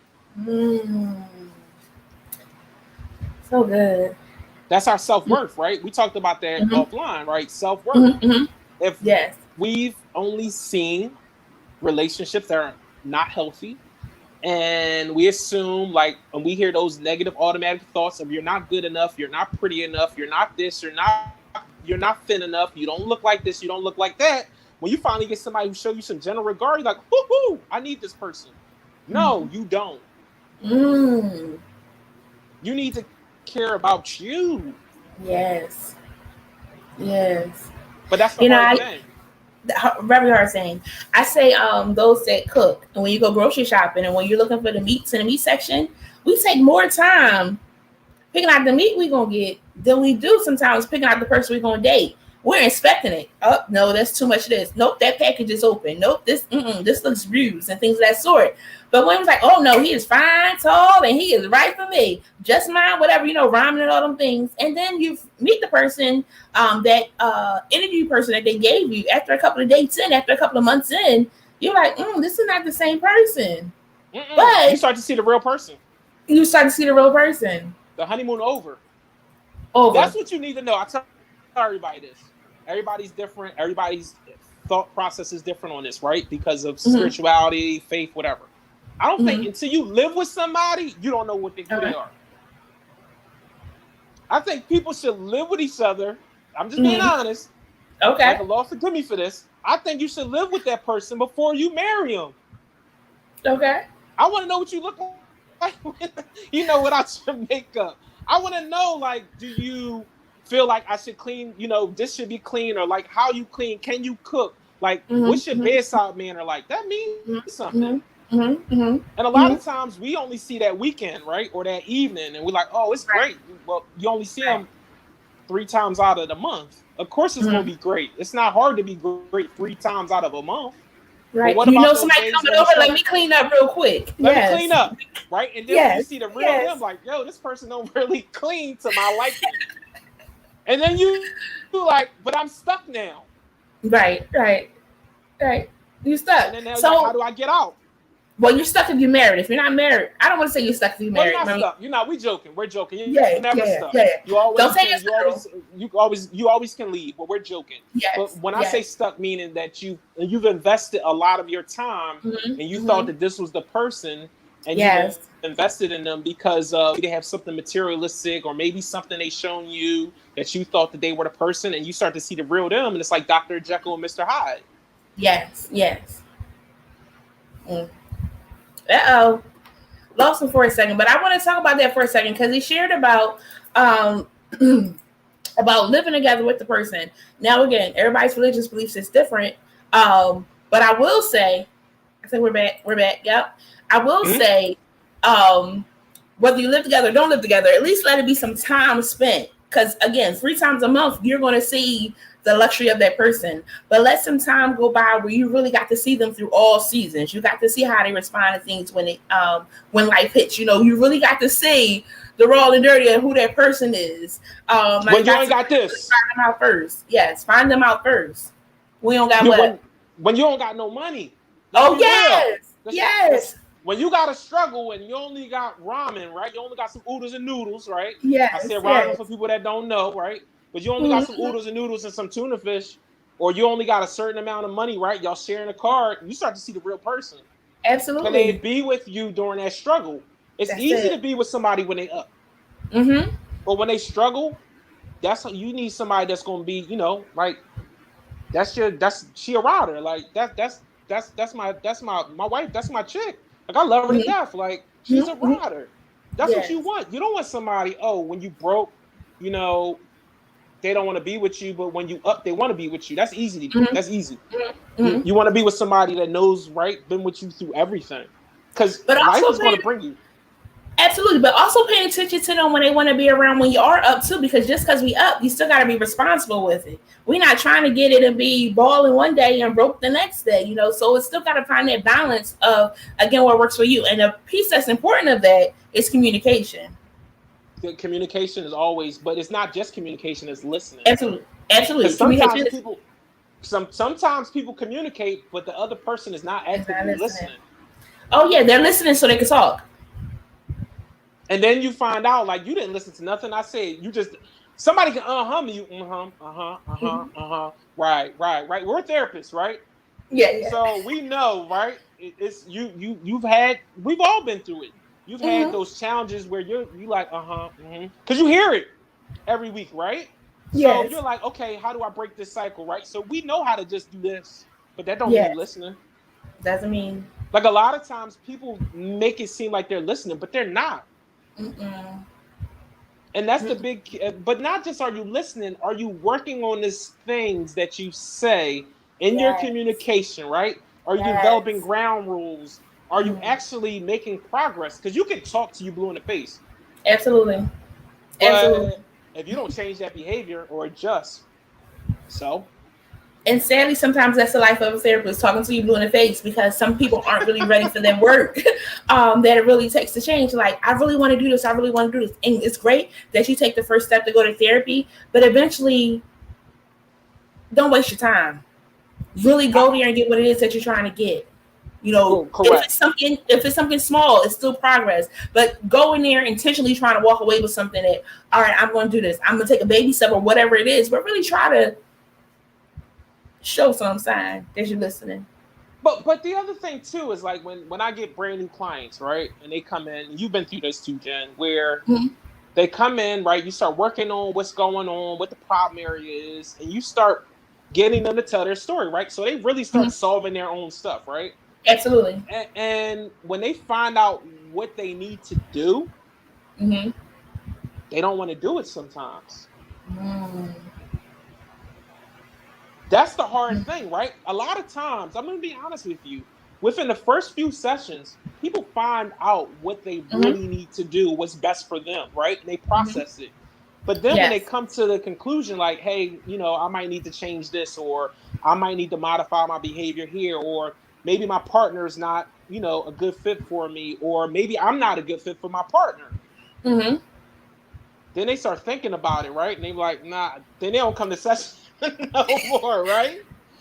So good. That's our self-worth, right? We talked about that offline, right? Self-worth. If we've only seen relationships that are not healthy, And we assume, like, and we hear those negative automatic thoughts of you're not good enough, you're not pretty enough, you're not this, you're not thin enough, you don't look like this, you don't look like that. When you finally get somebody who show you some general regard, you're like, whoo, I need this person. No, you don't. Mm. You need to care about you. Yes. Yes. But that's the hard thing. Very hard saying. I say those that cook, and when you go grocery shopping and when you're looking for the meats in the meat section, we take more time picking out the meat we're gonna get than we do sometimes picking out the person we're gonna date. We're inspecting it. Oh no, that's too much of this. Nope, that package is open. Nope, this looks bruised and things of that sort. But when it's like, oh no, he is fine, tall, and he is right for me. Just mine, whatever, rhyming and all them things. And then you meet the person, that interview person that they gave you after a couple of dates in, after a couple of months in, you're like, this is not the same person. But you start to see the real person. You start to see the real person. The honeymoon over. That's what you need to know. I tell everybody this. Everybody's different. Everybody's thought process is different on this, right? Because of spirituality, faith, whatever. I don't think until you live with somebody, you don't know who they are. I think people should live with each other. I'm just being honest. Okay. Like the Lord forgive me for this. I think you should live with that person before you marry him. Okay. I want to know what you look like, without your makeup. I want to know, like, do you feel like I should clean, this should be clean, or like how you clean, can you cook? Like, what's your bedside manner like? That means something. And a lot of times we only see that weekend, right? Or that evening, and we're like, oh, it's great. Well, you only see them 3 times out of the month. Of course it's going to be great. It's not hard to be great 3 times out of a month. Right. Somebody coming over, let me clean up real quick. Let me clean up, right? And then when you see the real him, like, yo, this person don't really clean to my liking. And then you like, but I'm stuck now. Right. You stuck. And then so like, how do I get out? Well, you're stuck if you're married. If you're not married, I don't want to say you're stuck if you're married. You're not stuck. You're not. We're joking. We're joking. You're never stuck. Yeah. You always don't say you always can leave. But we're joking. Yes. But when I say stuck, meaning that you've invested a lot of your time and you thought that this was the person, and you invested in them because they have something materialistic or maybe something they shown you that you thought that they were the person, and you start to see the real them, and it's like Dr. Jekyll and Mr. Hyde. Yes. Lost him for a second, but I want to talk about that for a second because he shared about about living together with the person. Now, again, everybody's religious beliefs is different, but I will say, I think we're back. Yep. I will say, whether you live together or don't live together, at least let it be some time spent. Because again, 3 times a month, you're going to see the luxury of that person, but let some time go by where you really got to see them through all seasons. You got to see how they respond to things when life hits. You really got to see the raw and dirty of who that person is. When you ain't got this, find them out first. Yes, find them out first. We don't got when you don't got no money. Oh yes. When you got to struggle and you only got ramen, right? You only got some oodles and noodles, right? Yes. I said ramen for people that don't know, right? But you only got some oodles and noodles and some tuna fish, or you only got a certain amount of money, right? Y'all sharing a card, you start to see the real person. Absolutely. Can they be with you during that struggle? It's easy to be with somebody when they up. But when they struggle, you need somebody that's gonna be, like she a rider. Like that's my wife, that's my chick. Like I love her to death. Like she's a rider. That's what you want. You don't want somebody, when you broke, they don't want to be with you, but when you up, they want to be with you. That's easy to do. That's easy. You want to be with somebody that knows, right, been with you through everything. Because life is going to bring you. Absolutely, but also paying attention to them when they want to be around when you are up too, because just because we up, you still got to be responsible with it. We're not trying to get it and be balling one day and broke the next day, so it's still got to find that balance of, again, what works for you. And the piece that's important of that is communication. The communication is always, but it's not just communication, it's listening. Absolutely. Sometimes people communicate, but the other person is not actively listening. Oh yeah, they're listening so they can talk. And then you find out, like, you didn't listen to nothing I said. You just, somebody can me, you, right. We're therapists, right? Yeah, yeah. So we know, right? It's we've all been through it. You've had Mm-hmm. those challenges where you like, because you hear it every week, right? So Yes. you're like, okay, how do I break this cycle, right? So we know how to just do this, but that don't mean you Yes. listening. Doesn't mean. Like a lot of times people make it seem like they're listening, but they're not. Mm-mm. And that's the Mm-mm. big, but not just are you listening, are you working on these things that you say in your Yes. communication, right? Are you developing Yes. ground rules? Are you Mm. actually making progress? Because you can talk to you blue in the face, Absolutely. Absolutely. but if you don't change that behavior or adjust, so And sadly, sometimes that's the life of a therapist, talking to you blue in the face, because some people aren't really ready for their work. That it really takes to change. Like, I really want to do this. I really want to do this. And it's great that you take the first step to go to therapy, but eventually, don't waste your time. Really I, go there and get what it is that you're trying to get. You know, correct. if it's something small, it's still progress. But go in there intentionally trying to walk away with something that, all right, I'm going to do this. I'm going to take a baby step or whatever it is. But really try to show some sign that you're listening. But the other thing too is like when I get brand new clients, right, and they come in, you've been through this too, Jen, where Mm-hmm. they come in, right? You start working on what's going on, what the problem area is, and you start getting them to tell their story, right? So they really start Mm-hmm. solving their own stuff, right? Absolutely. And when they find out what they need to do, Mm-hmm. they don't want to do it sometimes. Mm-hmm. That's the hard thing, right? A lot of times, I'm going to be honest with you, within the first few sessions, people find out what they Mm-hmm. really need to do, what's best for them, right? And they Mm-hmm. process it. But then when they Yes. come to the conclusion, like, hey, I might need to change this, or I might need to modify my behavior here, or maybe my partner is not, a good fit for me, or maybe I'm not a good fit for my partner. Mm-hmm. Then they start thinking about it, right? And they're like, nah, then they don't come to session no more, right?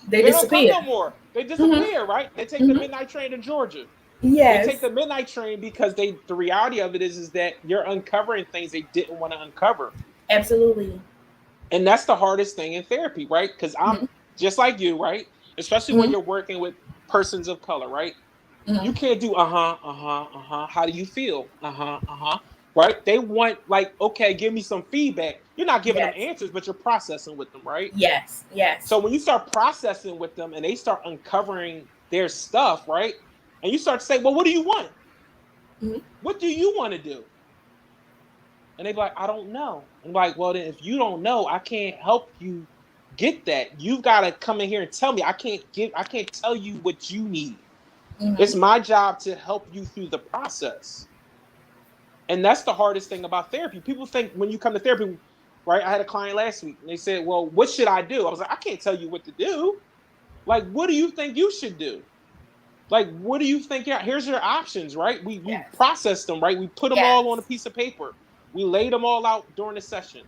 They They don't come disappear. no more. They Mm-hmm. disappear, right? They take the Mm-hmm. midnight train to Georgia. They take Yes. the midnight train because the reality of it is that you're uncovering things they didn't want to uncover. Absolutely. And that's the hardest thing in therapy, right? Because I'm Mm-hmm. just like you, right? Especially when Mm-hmm. you're working with persons of color, right? Mm-hmm. You can't do how do you feel? Right? They want like, okay, give me some feedback. You're not giving them Yes. answers, but you're processing with them, right? Yes. Yes. So when you start processing with them and they start uncovering their stuff, right? And you start to say, well, what do you want? Mm-hmm. What do you want to do? And they be like, I don't know. I'm like, well, then if you don't know, I can't help you get that. You've got to come in here and tell me. I can't tell you what you need. It's Mm-hmm. my job to help you through the process. And that's the hardest thing about therapy. People think when you come to therapy, right? I had a client last week and they said, well, what should I do? I was like, I can't tell you what to do. Like, what do you think you should do? Like, what do you think? Here's your options, right? We Yes. process them, right? We put them all on a Yes. piece of paper. We laid them all out during the session.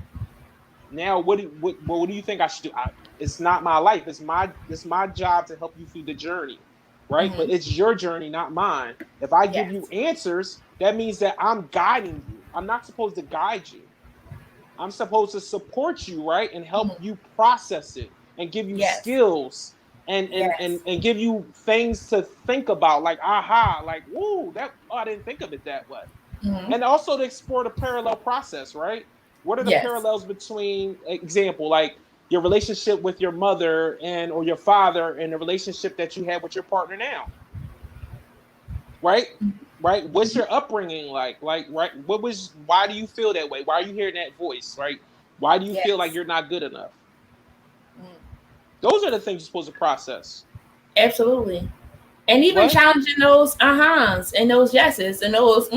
Now, what do you think I should do? It's not my life. It's my job to help you through the journey, right? But Mm-hmm. it's your journey, not mine. If I give you Yes. answers, that means that I'm guiding you. I'm not supposed to guide you. I'm supposed to support you, right, and help Mm-hmm. you process it and give you Yes. skills Yes. and give you things to think about, like aha, like whoa, I didn't think of it that way. Mm-hmm. And also to explore the parallel process, right? What are the Yes. parallels between, example, like your relationship with your mother and or your father and the relationship that you have with your partner now, right? Right? What's Mm-hmm. your upbringing like? Like, right? Why do you feel that way? Why are you hearing that voice, right? Why do you feel like Yes. you're not good enough? Mm-hmm. Those are the things you're supposed to process. Absolutely. And even What? challenging those uh-huhs and those yeses and those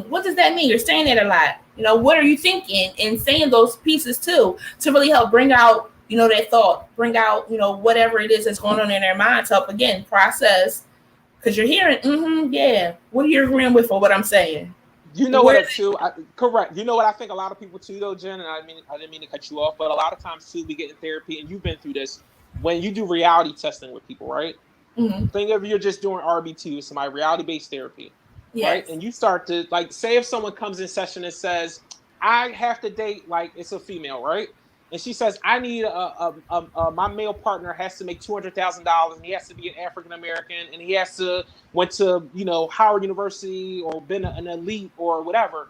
what does that mean? You're saying it a lot. What are you thinking? And saying those pieces too to really help bring out, that thought, bring out, whatever it is that's going on in their mind to help again process. Because you're hearing, yeah. What are you agreeing with for what I'm saying? You know What what are too? Correct. You know what I think a lot of people too though, Jen, and I didn't mean to cut you off, but a lot of times too we get in therapy and you've been through this when you do reality testing with people, right? they Think of you're just doing RBT with somebody, reality based therapy, right? yes. And you start to like say if someone comes in session and says, I have to date like it's a female, right? and she says, I need my male partner has to make $200,000, and he has to be an African American, and he has to went to Howard University or been an elite or whatever.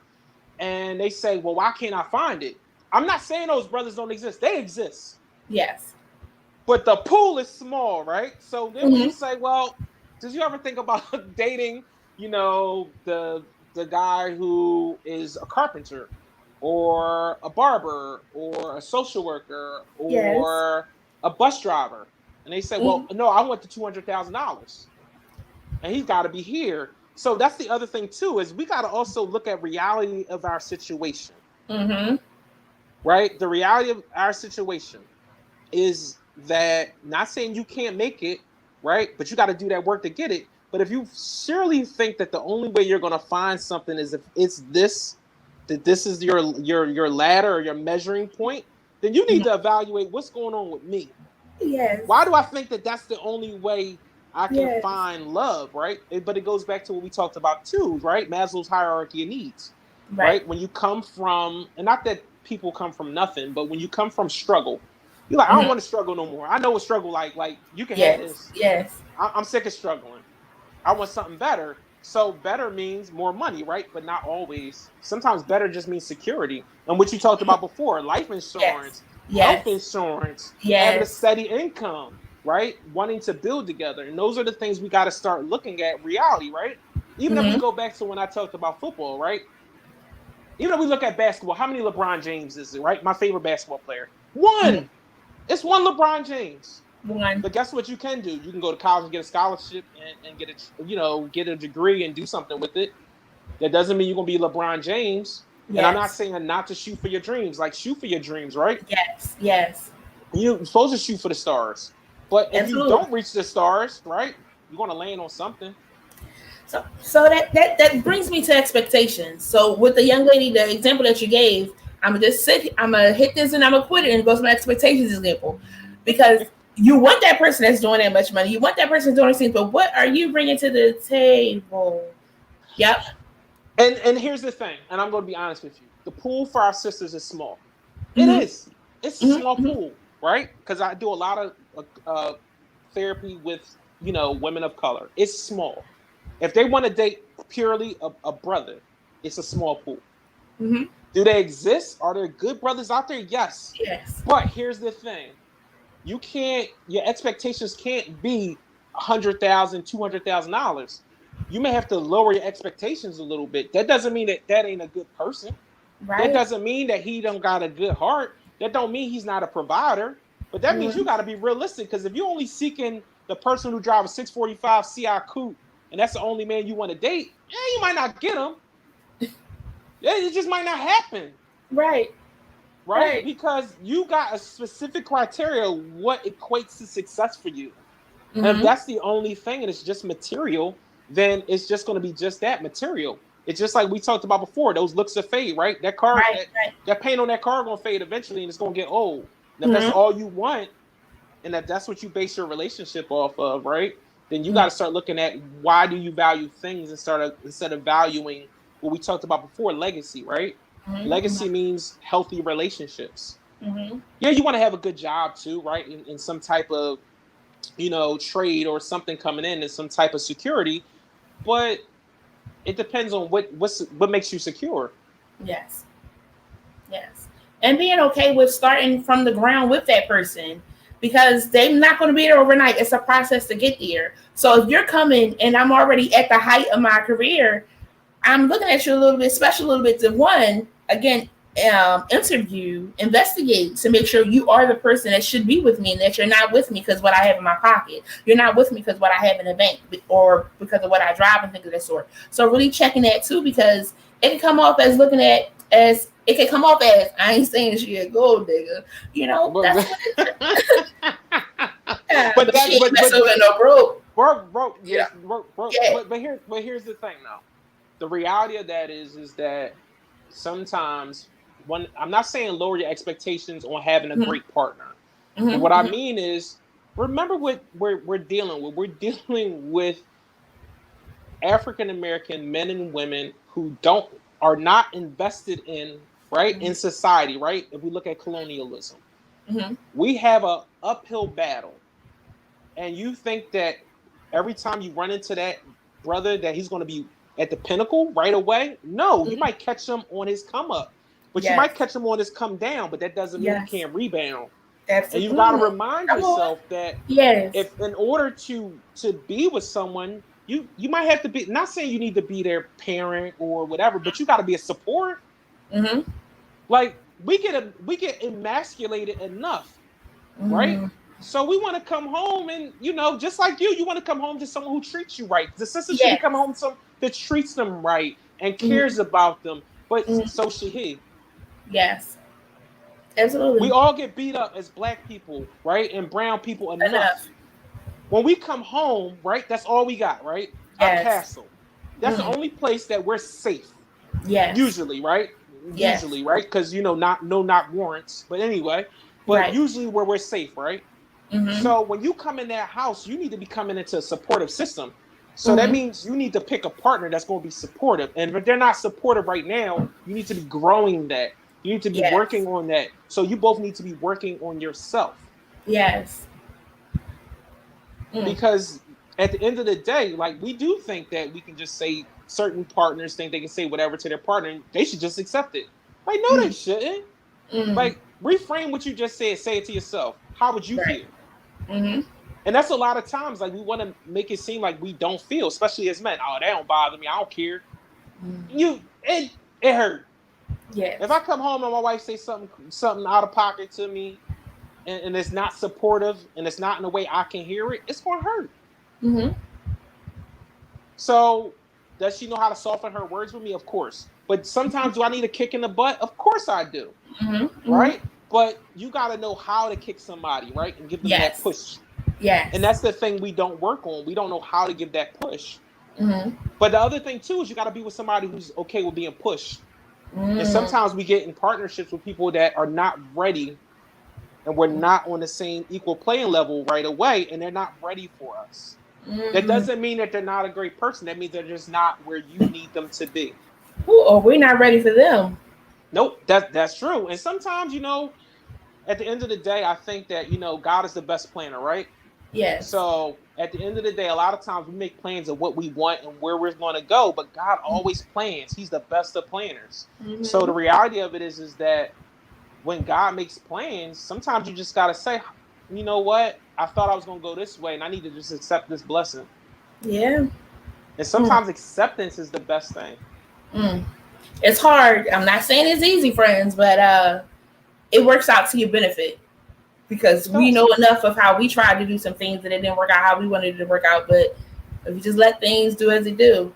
And they say, well, why can't I find it? I'm not saying those brothers don't exist. They exist. Yes. But the pool is small, right? So then when you say, well, did you ever think about dating, the guy who is a carpenter or a barber or a social worker or a bus driver? And they say, well, no, I want the $200,000 and he's got to be here. So that's the other thing too, is we got to also look at reality of our situation. Right? The reality of our situation is that, not saying you can't make it, right? But you got to do that work to get it. But if you surely think that the only way you're going to find something is if it's this, that this is your ladder or your measuring point, then you need to evaluate what's going on with me. Yes. Why do I think that that's the only way I can find love, right? But it goes back to what we talked about too, right? Maslow's hierarchy of needs, right? When you come from, and not that people come from nothing, but when you come from struggle, you're like, I don't want to struggle no more. I know what struggle like you can have this. Yes. I'm sick of struggling. I want something better. So better means more money, right? But not always. Sometimes better just means security. And what you talked about before, life insurance, health insurance, having a steady income, right? Wanting to build together. And those are the things we got to start looking at reality, right? Even if we go back to when I talked about football, right? Even if we look at basketball, how many LeBron James is it, right? My favorite basketball player. One. It's one LeBron James. One. But guess what you can do? You can go to college and get a scholarship and get get a degree and do something with it. That doesn't mean you're gonna be LeBron James. Yes. And I'm not saying not to shoot for your dreams. Like, shoot for your dreams, right? Yes, yes. You're supposed to shoot for the stars. But if you don't reach the stars, right, you're gonna land on something. So that brings me to expectations. So with the young lady, the example that you gave, I'm gonna hit this and I'm gonna quit it, and it goes to my expectations example. Because you want that person that's doing that much money, you want that person doing things, but what are you bringing to the table? Yep. And here's the thing, and I'm gonna be honest with you. The pool for our sisters is small. It is. It's a small pool, right? Because I do a lot of therapy with women of color. It's small. If they want to date purely a brother, it's a small pool. Do they exist? Are there good brothers out there? Yes. Yes. But here's the thing. Your expectations can't be $100,000, $200,000. You may have to lower your expectations a little bit. That doesn't mean that ain't a good person. Right. That doesn't mean that he don't got a good heart. That don't mean he's not a provider. But that means you got to be realistic, because if you're only seeking the person who drives a 645 CI coupe, and that's the only man you want to date, you might not get him. It just might not happen. Right? Because you got a specific criteria what equates to success for you. And if that's the only thing and it's just material, then it's just going to be just that, material. It's just like we talked about before, those looks of fade, right? That car, that paint on that car going to fade eventually, and it's going to get old. And if that's all you want, and that's what you base your relationship off of, right? Then you got to start looking at, why do you value things instead of valuing what we talked about before, legacy, right? Legacy means healthy relationships. Yeah, you want to have a good job too, right? In some type of, trade or something coming in and some type of security, but it depends on what makes you secure. Yes. And being okay with starting from the ground with that person, because they're not going to be there overnight. It's a process to get there. So if you're coming and I'm already at the height of my career, I'm looking at you a little bit special, a little bit to one, again, interview, investigate to make sure you are the person that should be with me, and that you're not with me because what I have in my pocket. You're not with me because what I have in the bank or because of what I drive and things of that sort. So really checking that too, because it can come off as I ain't saying she a gold digger, that's what it is. But she ain't messing with no broke. Yeah. But here's the thing though. The reality of that is that sometimes I'm not saying lower your expectations on having a great partner. But what I mean is, remember what we're dealing with. We're dealing with African American men and women who are not invested in, right, in society, right? If we look at colonialism, Mm-hmm. We have a uphill battle, and you think that every time you run into that brother that he's going to be at the pinnacle right away. No, you might catch him on his come up, but you Yes. might catch him on his come down, but that doesn't mean he Yes. can't rebound. And you've got to Absolutely. remind Come on. yourself that Yes. if in order to be with someone, you might have to be, not saying you need to be their parent or whatever, but you got to be a support. Mm-hmm. Like we get emasculated enough, right? Mm-hmm. So we want to come home and, just like you want to come home to someone who treats you right. The sister should be Yes. coming home to someone that treats them right and Mm-hmm. cares about them, but Mm-hmm. so should he. Yes. Absolutely. We all get beat up as Black people, right? And brown people enough. When we come home, right, that's all we got, right? Our castle. That's the only place that we're safe. Yes. Usually, right? Yes. Usually, right? Because, not warrants. But anyway, usually where we're safe, right? Mm-hmm. So when you come in that house, you need to be coming into a supportive system. So that means you need to pick a partner that's going to be supportive. And if they're not supportive right now, you need to be growing that. You need to be working on that. So you both need to be working on yourself. Yes. Because at the end of the day, like, we do think that we can just say, certain partners think they can say whatever to their partner and they should just accept it. Like, no, they shouldn't. Like, reframe what you just said. Say it to yourself. How would you feel? Mm-hmm. And that's a lot of times, like, we want to make it seem like we don't feel, especially as men. Oh, that don't bother me. I don't care. It hurt. Yeah. If I come home and my wife says something out of pocket to me, and it's not supportive, and it's not in a way I can hear it, it's going to hurt. Mm-hmm. So, does she know how to soften her words with me? Of course. But sometimes, do I need a kick in the butt? Of course I do. Mm-hmm. Right? But you got to know how to kick somebody, right? And give them that push. Yes. And that's the thing we don't work on. We don't know how to give that push. Mm-hmm. But the other thing, too, is you got to be with somebody who's okay with being pushed. And sometimes we get in partnerships with people that are not ready, and we're not on the same equal playing level right away, and they're not ready for us. That doesn't mean that they're not a great person. That means they're just not where you need them to be. Or we're not ready for them. Nope, that's true. And sometimes, at the end of the day, I think that, God is the best planner, right? Yes. So at the end of the day, a lot of times we make plans of what we want and where we're going to go, but God always plans. He's the best of planners. Mm-hmm. So the reality of it is that when God makes plans, sometimes you just got to say, you know what? I thought I was going to go this way, and I need to just accept this blessing. Yeah. And sometimes acceptance is the best thing. It's hard. I'm not saying it's easy, friends, but it works out to your benefit. Because we know enough of how we tried to do some things and it didn't work out how we wanted it to work out. But if you just let things do as they do.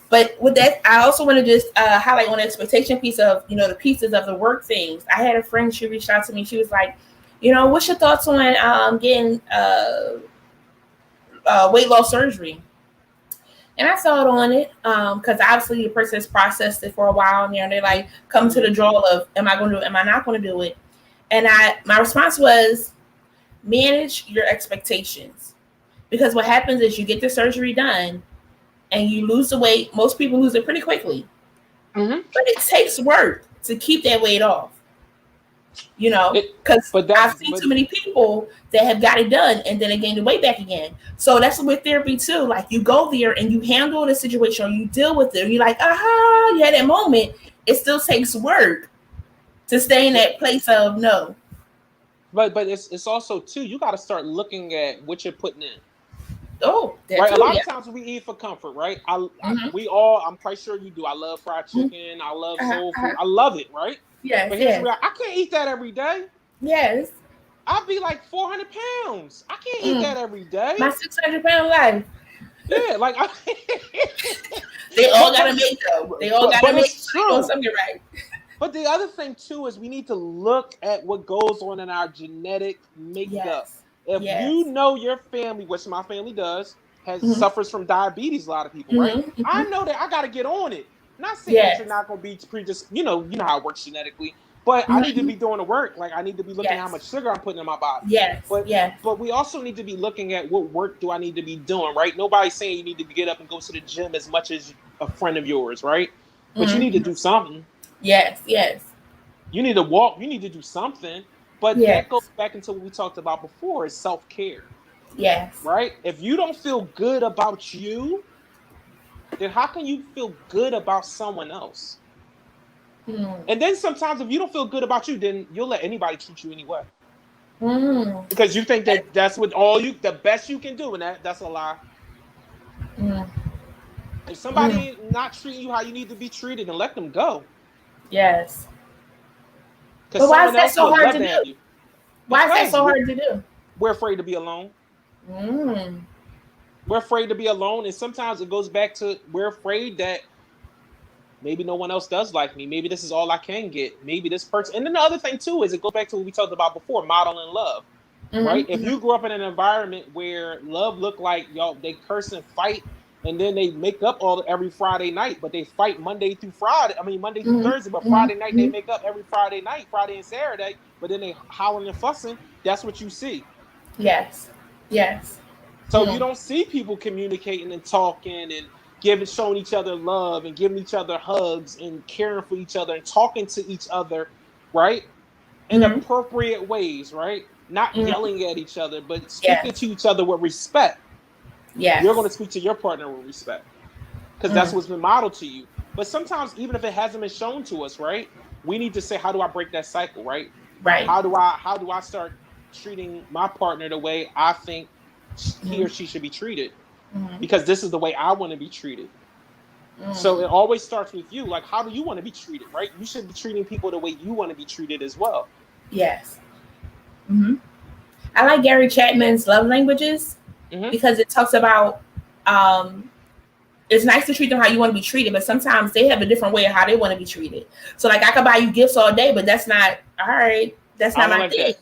But with that, I also want to just highlight on the expectation piece of, the pieces of the work things. I had a friend, she reached out to me. She was like, what's your thoughts on getting weight loss surgery? And I thought on it because obviously the person has processed it for a while and they're like, come to the draw of, am I going to do it? Am I not going to do it? And my response was, manage your expectations. Because what happens is you get the surgery done and you lose the weight. Most people lose it pretty quickly. Mm-hmm. But it takes work to keep that weight off. Because I've seen too many people that have got it done and then they gain the weight back again. So that's with therapy too. Like, you go there and you handle the situation or you deal with it. You're like, you had that moment. It still takes work to stay in that place of no. But it's also too, you got to start looking at what you're putting in. Oh, right. A lot of times we eat for comfort, right? I'm quite sure you do. I love fried chicken. I love soul food. I love it, right? Yes. But here's I can't eat that every day. Yes. I'll be like 400 pounds. I can't eat that every day. My 600-pound life. Yeah, like they all gotta make though. They all gotta make something right. But the other thing too is we need to look at what goes on in our genetic makeup. If you know your family, which my family does, suffers from diabetes, a lot of people, right? I know that I got to get on it. Not saying that you're not going to be you know how it works genetically, but I need to be doing the work. Like, I need to be looking at how much sugar I'm putting in my body. But we also need to be looking at what work do I need to be doing, right? Nobody's saying you need to get up and go to the gym as much as a friend of yours, right? But you need to do something. Yes. You need to walk. You need to do something. But that goes Yes. back into what we talked about before, is self-care, Yes. right? If you don't feel good about you, then how can you feel good about someone else? Mm. And then sometimes if you don't feel good about you, then you'll let anybody treat you anyway. Mm. Because you think that that's what the best you can do, and that's a lie. Mm. If Mm. somebody not treating you how you need to be treated, then let them go. Yes. Because But why is someone that else so would hard love to to have do? you. Why is that Because so hard to do? we're afraid to be alone. Mm. We're afraid to be alone. And sometimes it goes back to we're afraid that maybe no one else does like me. Maybe this is all I can get. Maybe this person. And then the other thing too is it goes back to what we talked about before, modeling love. Right? Mm-hmm. If you grew up in an environment where love looked like y'all they curse and fight, and then they make up every Friday night, but they fight Monday through Friday. I mean Monday through Thursday, but Mm-hmm. Friday night they Mm-hmm. make up every Friday night, Friday and Saturday, but then they howling and fussing. That's what you see. Yes. Yes. So you don't see people communicating and talking and showing each other love and giving each other hugs and caring for each other and talking to each other, right? In Mm-hmm. appropriate ways, right? Not Mm-hmm. yelling at each other, but speaking Yes. to each other with respect. You're going to Yes. speak to your partner with respect because that's Mm. what's been modeled to you. But sometimes, even if it hasn't been shown to us, right? We need to say, how do I break that cycle, right? Right. How do I start treating my partner the way I think he Mm-hmm. or she should be treated? Mm-hmm. Because this is the way I want to be treated. So it Mm. always starts with you. Like, how do you want to be treated, right? You should be treating people the way you want to be treated as well. Yes. Mm-hmm. I like Gary Chapman's love languages Mm-hmm. because it talks about um, it's nice to treat them how you want to be treated, but sometimes they have a different way of how they want to be treated. So like I could buy you gifts all day, but that's not all right. That's I not don't my like thing. that.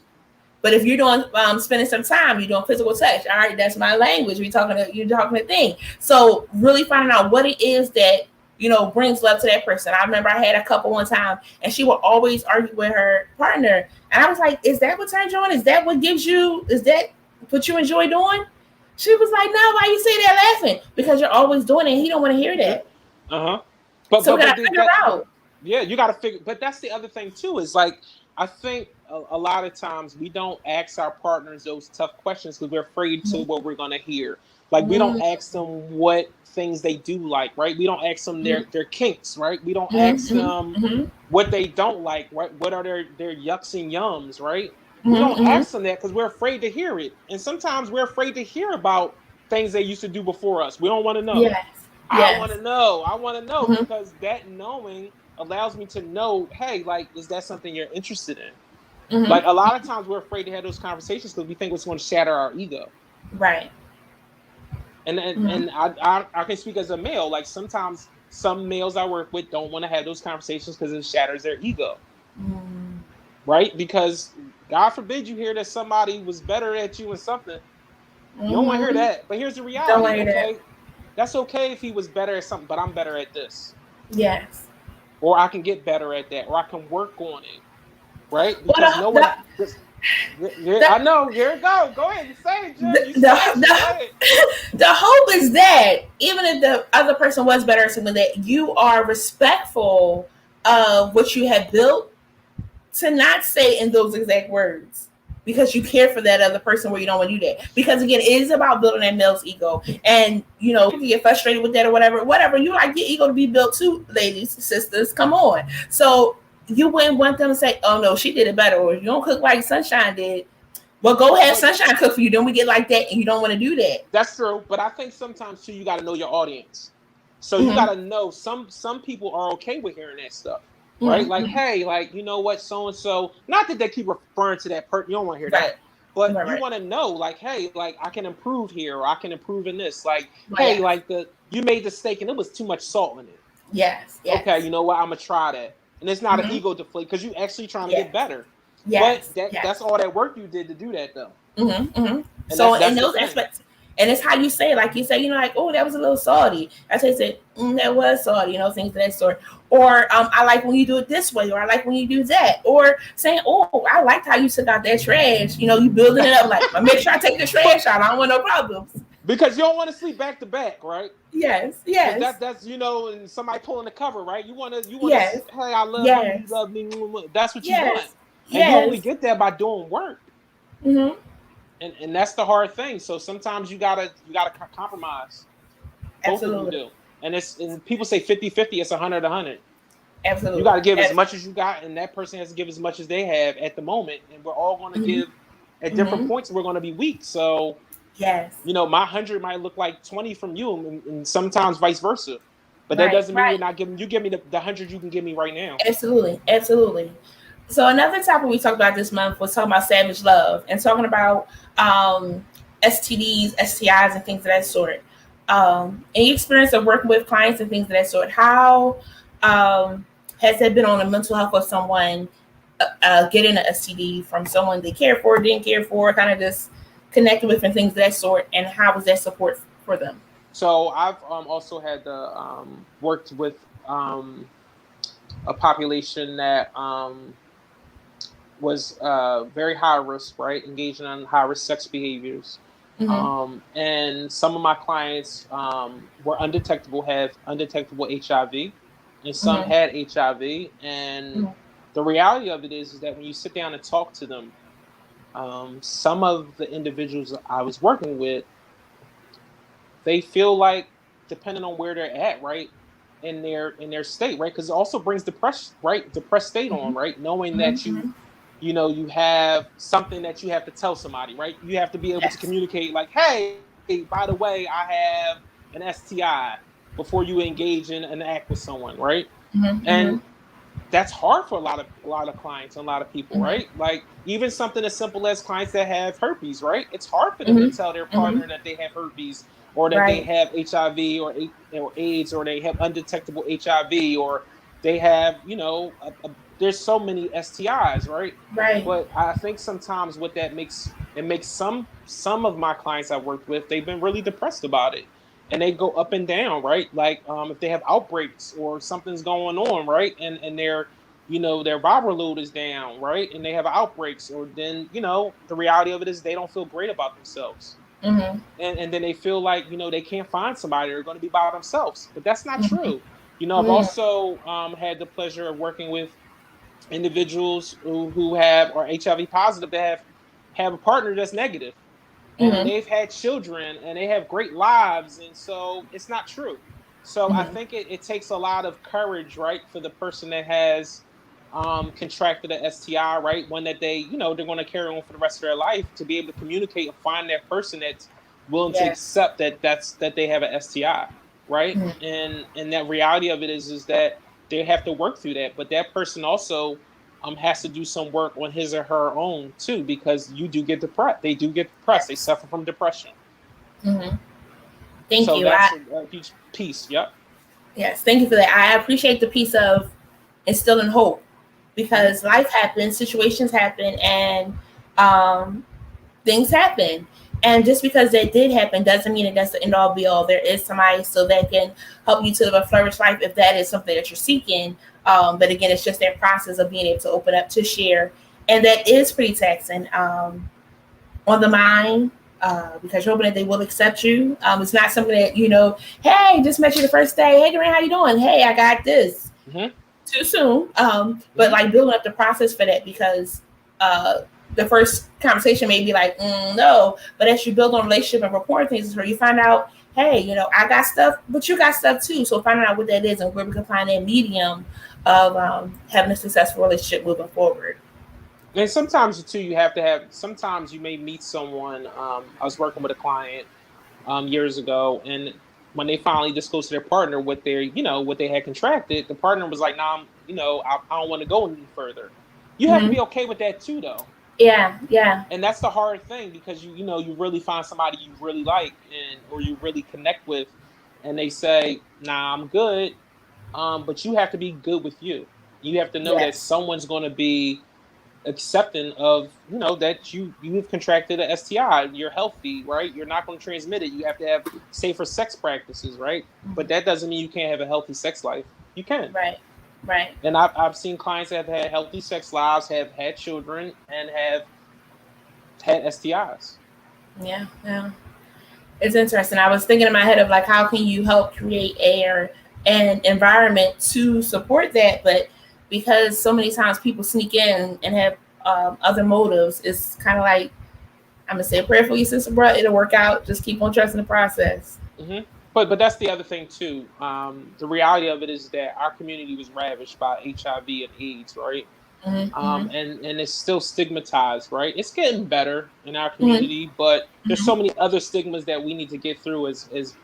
But if you're doing spending some time, you're doing physical touch. All right, that's my language. You're talking a thing. So really finding out what it is that brings love to that person. I remember I had a couple one time, and she would always argue with her partner, and I was like, "Is that what turns you on? Is that what gives you? Is that what you enjoy doing?" She was like, "No, why you say that laughing? Because you're always doing it. And he don't want to hear that. Uh-huh. But So we but but gotta the- figure that out." yeah, you got to figure. But that's the other thing too. Is like I think a lot of times we don't ask our partners those tough questions because we're afraid to what we're gonna hear. Like we don't Mm-hmm. ask them what things they do like, right? We don't ask them their kinks, right? We don't ask them Mm-hmm. what they don't like, right? What are their yucks and yums, right? We don't Mm-hmm. ask them that because we're afraid to hear it, and sometimes we're afraid to hear about things they used to do before us. We don't want to know. Yes. I want Yes. to know. I want to know Mm-hmm. because that knowing allows me to know, hey, like, is that something you're interested in? Mm-hmm. Like, a lot of times we're afraid to have those conversations because we think it's going to shatter our ego. Right. And and, Mm-hmm. and I can speak as a male. Like, sometimes some males I work with don't want to have those conversations because it shatters their ego, Mm-hmm. right? Because God forbid you hear that somebody was better at you in something. You don't want to hear Mm-hmm. that. But here's the Don't reality. want to hear that. Okay, that's okay if he was better at something, but I'm better at this. Yes. Or I can get better at that, or I can work on it, right? Because Well, no one. Yeah, the, I know. Here it go. Go ahead. You say it, Jim. the, You say it. Go the, ahead. the hope is that even if the other person was better at something, that you are respectful of what you have built, to not say in those exact words because you care for that other person where you don't want to do that. Because again, it is about building that male's ego. And if you get frustrated with that or whatever, you like your ego to be built too, ladies, sisters. Come on. So you wouldn't want them to say, "Oh no, she did it better," or "You don't cook like Sunshine did." Well, go ahead, But Sunshine cook for you. Then we get like that, and you don't want to do that. that's true. But I think sometimes too, you got to know your audience. So you got Mm-hmm. to know some people are okay with hearing that stuff, right? Like, Mm-hmm. hey, like you know what, so and so. Not that they keep referring to that person. You don't want to hear Right. that. But Right. you Right. want to know, like, hey, like I can improve here, or I can improve in this. Like, Well, hey, yes. like you made the steak and it was too much salt in it. Yes. Okay, Yes. you know what? I'm gonna try that. And it's not an Mm-hmm. ego deflate because you actually trying to get Yes. better. But Yes. that's Yes. all that work you did to do that though. Mm-hmm, mm-hmm. And So in that's the those thing. aspects, and it's how you say it. Like you say, like, "Oh, that was a little salty." I say, "That was salty," things of that sort. Or I like when you do it this way, or I like when you do that. Or saying, "Oh, I liked how you took out that trash." You building it up like, "I make sure I take the trash But out. I don't want no problems." because you don't want to sleep back to back, right? Yes, Because yes, that's and somebody pulling the cover, right? You wanna yes, hey, I love you yes, love me. That's what you want. yes, And you only Yes. get that by doing work. Mm-hmm. And that's the hard thing. So sometimes you gotta compromise. Both of you Absolutely. do. And people say 50-50, it's 100-100. You got Absolutely. to give as much as you got, and that person has to give as much as they have at the moment. And we're all going to Mm-hmm. give at different Mm-hmm. points. We're going to be weak. So, Yes. my 100 might look like 20 from you, and sometimes vice versa. But that Right. doesn't mean you're Right. not giving. You give me the 100 you can give me right now. Absolutely. Absolutely. So another topic we talked about this month was talking about savage love and talking about STDs, STIs, and things of that sort. Any experience of working with clients and things of that sort, how has that been on the mental health of someone getting an STD from someone they care for, didn't care for, kind of just connected with and things of that sort, and how was that support for them? So I've also had worked with a population that was very high risk, right? Engaging in high risk sex behaviors. Mm-hmm. And some of my clients were undetectable, have undetectable HIV, and some Mm-hmm. had HIV. And Mm-hmm. the reality of it is that when you sit down and talk to them, some of the individuals I was working with, they feel like, depending on where they're at, right, in their state, right, because it also brings depressed state on, right, knowing that Mm-hmm. you have something that you have to tell somebody, right? You have to be able to Yes. communicate, like, hey, by the way, I have an STI, before you engage in an act with someone, right? And Mm-hmm. that's hard for a lot of clients and a lot of people, Mm-hmm. right? Like, even something as simple as clients that have herpes, right? It's hard for them to Mm-hmm. tell their Mm-hmm. partner that they have herpes, or that they Right. have HIV, or AIDS, or they have undetectable HIV, or they have, there's so many STIs, right? Right. But I think sometimes what that makes, it makes some of my clients I worked with, they've been really depressed about it, and they go up and down, right? Like, if they have outbreaks or something's going on, right, and their viral load is down, right, and they have outbreaks, or then the reality of it is they don't feel great about themselves, Mm-hmm. and then they feel like they can't find somebody, they're going to be by themselves, but that's not Mm-hmm. true. I've Mm-hmm. also had the pleasure of working with individuals who have, or HIV positive, that have a partner that's negative, and Mm-hmm. they've had children and they have great lives, and so it's not true. So I Mm-hmm. think it takes a lot of courage, right, for the person that has contracted a STI, right, one that they're going to carry on for the rest of their life, to be able to communicate and find that person that's willing to Yes. accept that they have a STI, right? Mm-hmm. And that reality of it is that they have to work through that, but that person also has to do some work on his or her own too, because you do get depressed. They do get depressed. They Yes. suffer from depression. Mm-hmm. Thank So you. that's a huge piece. Yep. Yes, thank you for that. I appreciate the piece of instilling hope, Mm-hmm. because life happens, situations happen, and um, things happen. And just because that did happen doesn't mean that that's the end all be all. There is somebody still that can help you to live a flourish life if that is something that you're seeking. But again, it's just that process of being able to open up to share. And that is pretty taxing on the mind, because you're hoping that they will accept you. It's not something that, hey, just met you the first day. Hey, Duran, how you doing? Hey, I got this. Mm-hmm. Too soon. But Mm-hmm. like building up the process for that, because the first conversation may be like, no, but as you build on relationship and rapport and things, is where you find out, hey, I got stuff, but you got stuff too. So finding out what that is and where we can find that medium of having a successful relationship moving forward. And sometimes too, you have to have. Sometimes you may meet someone. I was working with a client years ago, and when they finally disclosed to their partner what they had contracted, the partner was like, "Nah, I don't want to go any further." You have to Mm-hmm. be okay with that too, though. Yeah, yeah. And that's the hard thing, because you really find somebody you really like, and or you really connect with, and they say, "Nah, I'm good," but you have to be good with you. You have to know that Yes. someone's going to be accepting of that you've contracted a STI, you're healthy, right, you're not going to transmit it, you have to have safer sex practices, right, but that doesn't mean you can't have a healthy sex life. You can. Right. Right. And I've seen clients that have had healthy sex lives, have had children, and have had STIs. Yeah. Yeah. It's interesting. I was thinking in my head of like, how can you help create air and environment to support that? But because so many times people sneak in and have other motives, it's kind of like, I'm gonna say a prayer for you, sister, bro. It'll work out. Just keep on trusting the process. Mm-hmm. But that's the other thing too. The reality of it is that our community was ravaged by HIV and AIDS, right? Mm-hmm. And it's still stigmatized, right? It's getting better in our Mm-hmm. community, but there's so many other stigmas that we need to get through as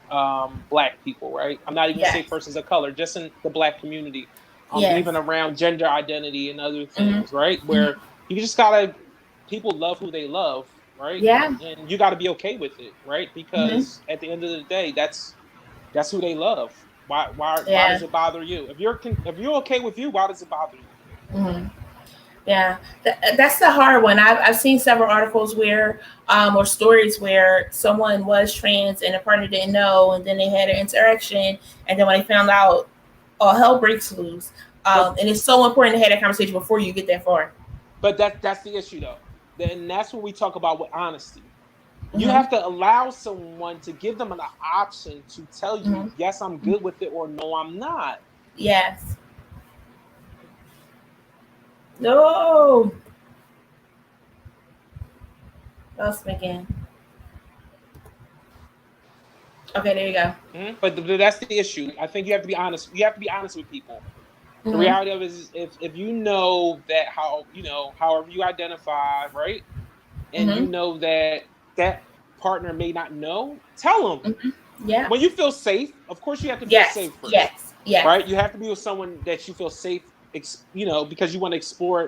Black people, right? I'm not even gonna say Yes. persons of color, just in the Black community, Yes. even around gender identity and other Mm-hmm. things, right? Mm-hmm. Where you just gotta people love who they love, right? Yeah. And you got to be okay with it, right? Mm-hmm. Because at the end of the day, that's who they love. Why Yeah. does it bother you? If you're okay with you, why does it bother you? Mm-hmm. Yeah, that's the hard one. I've seen several articles where, or stories where someone was trans and a partner didn't know, and then they had an interaction, and then when they found out, all hell breaks loose. But And it's so important to have that conversation before you get that far. that's the issue though. And that's what we talk about with honesty. You Mm-hmm. have to allow someone to give them an option to tell you, Mm-hmm. yes, I'm good with it, or no, I'm not. Yes. No. Lost me again. Okay, there you go. But that's the issue. I think you have to be honest. You have to be honest with people. The Mm-hmm. reality of it is, if you know that however you identify, right, and you Mm-hmm. know that that partner may not know, tell them. Mm-hmm. Yeah. When you feel safe, of course you have to feel Yes. safe first, Yes. Yes. right? You have to be with someone that you feel safe, because you want to explore,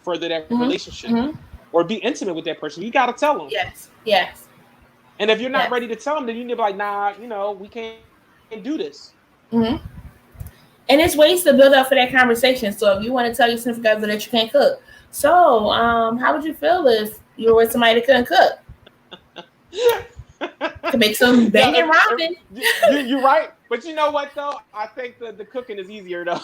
further that Mm-hmm. relationship Mm-hmm. or be intimate with that person. You got to tell them. Yes. Yes. And if you're not Yes. ready to tell them, then you need to be like, nah, we can't do this. Mm-hmm. And it's ways to build up for that conversation. So if you want to tell your significant other that you can't cook, so how would you feel if you were with somebody that couldn't cook? Could make some Yeah, banging ramen. you're right. But you know what though? I think the cooking is easier though.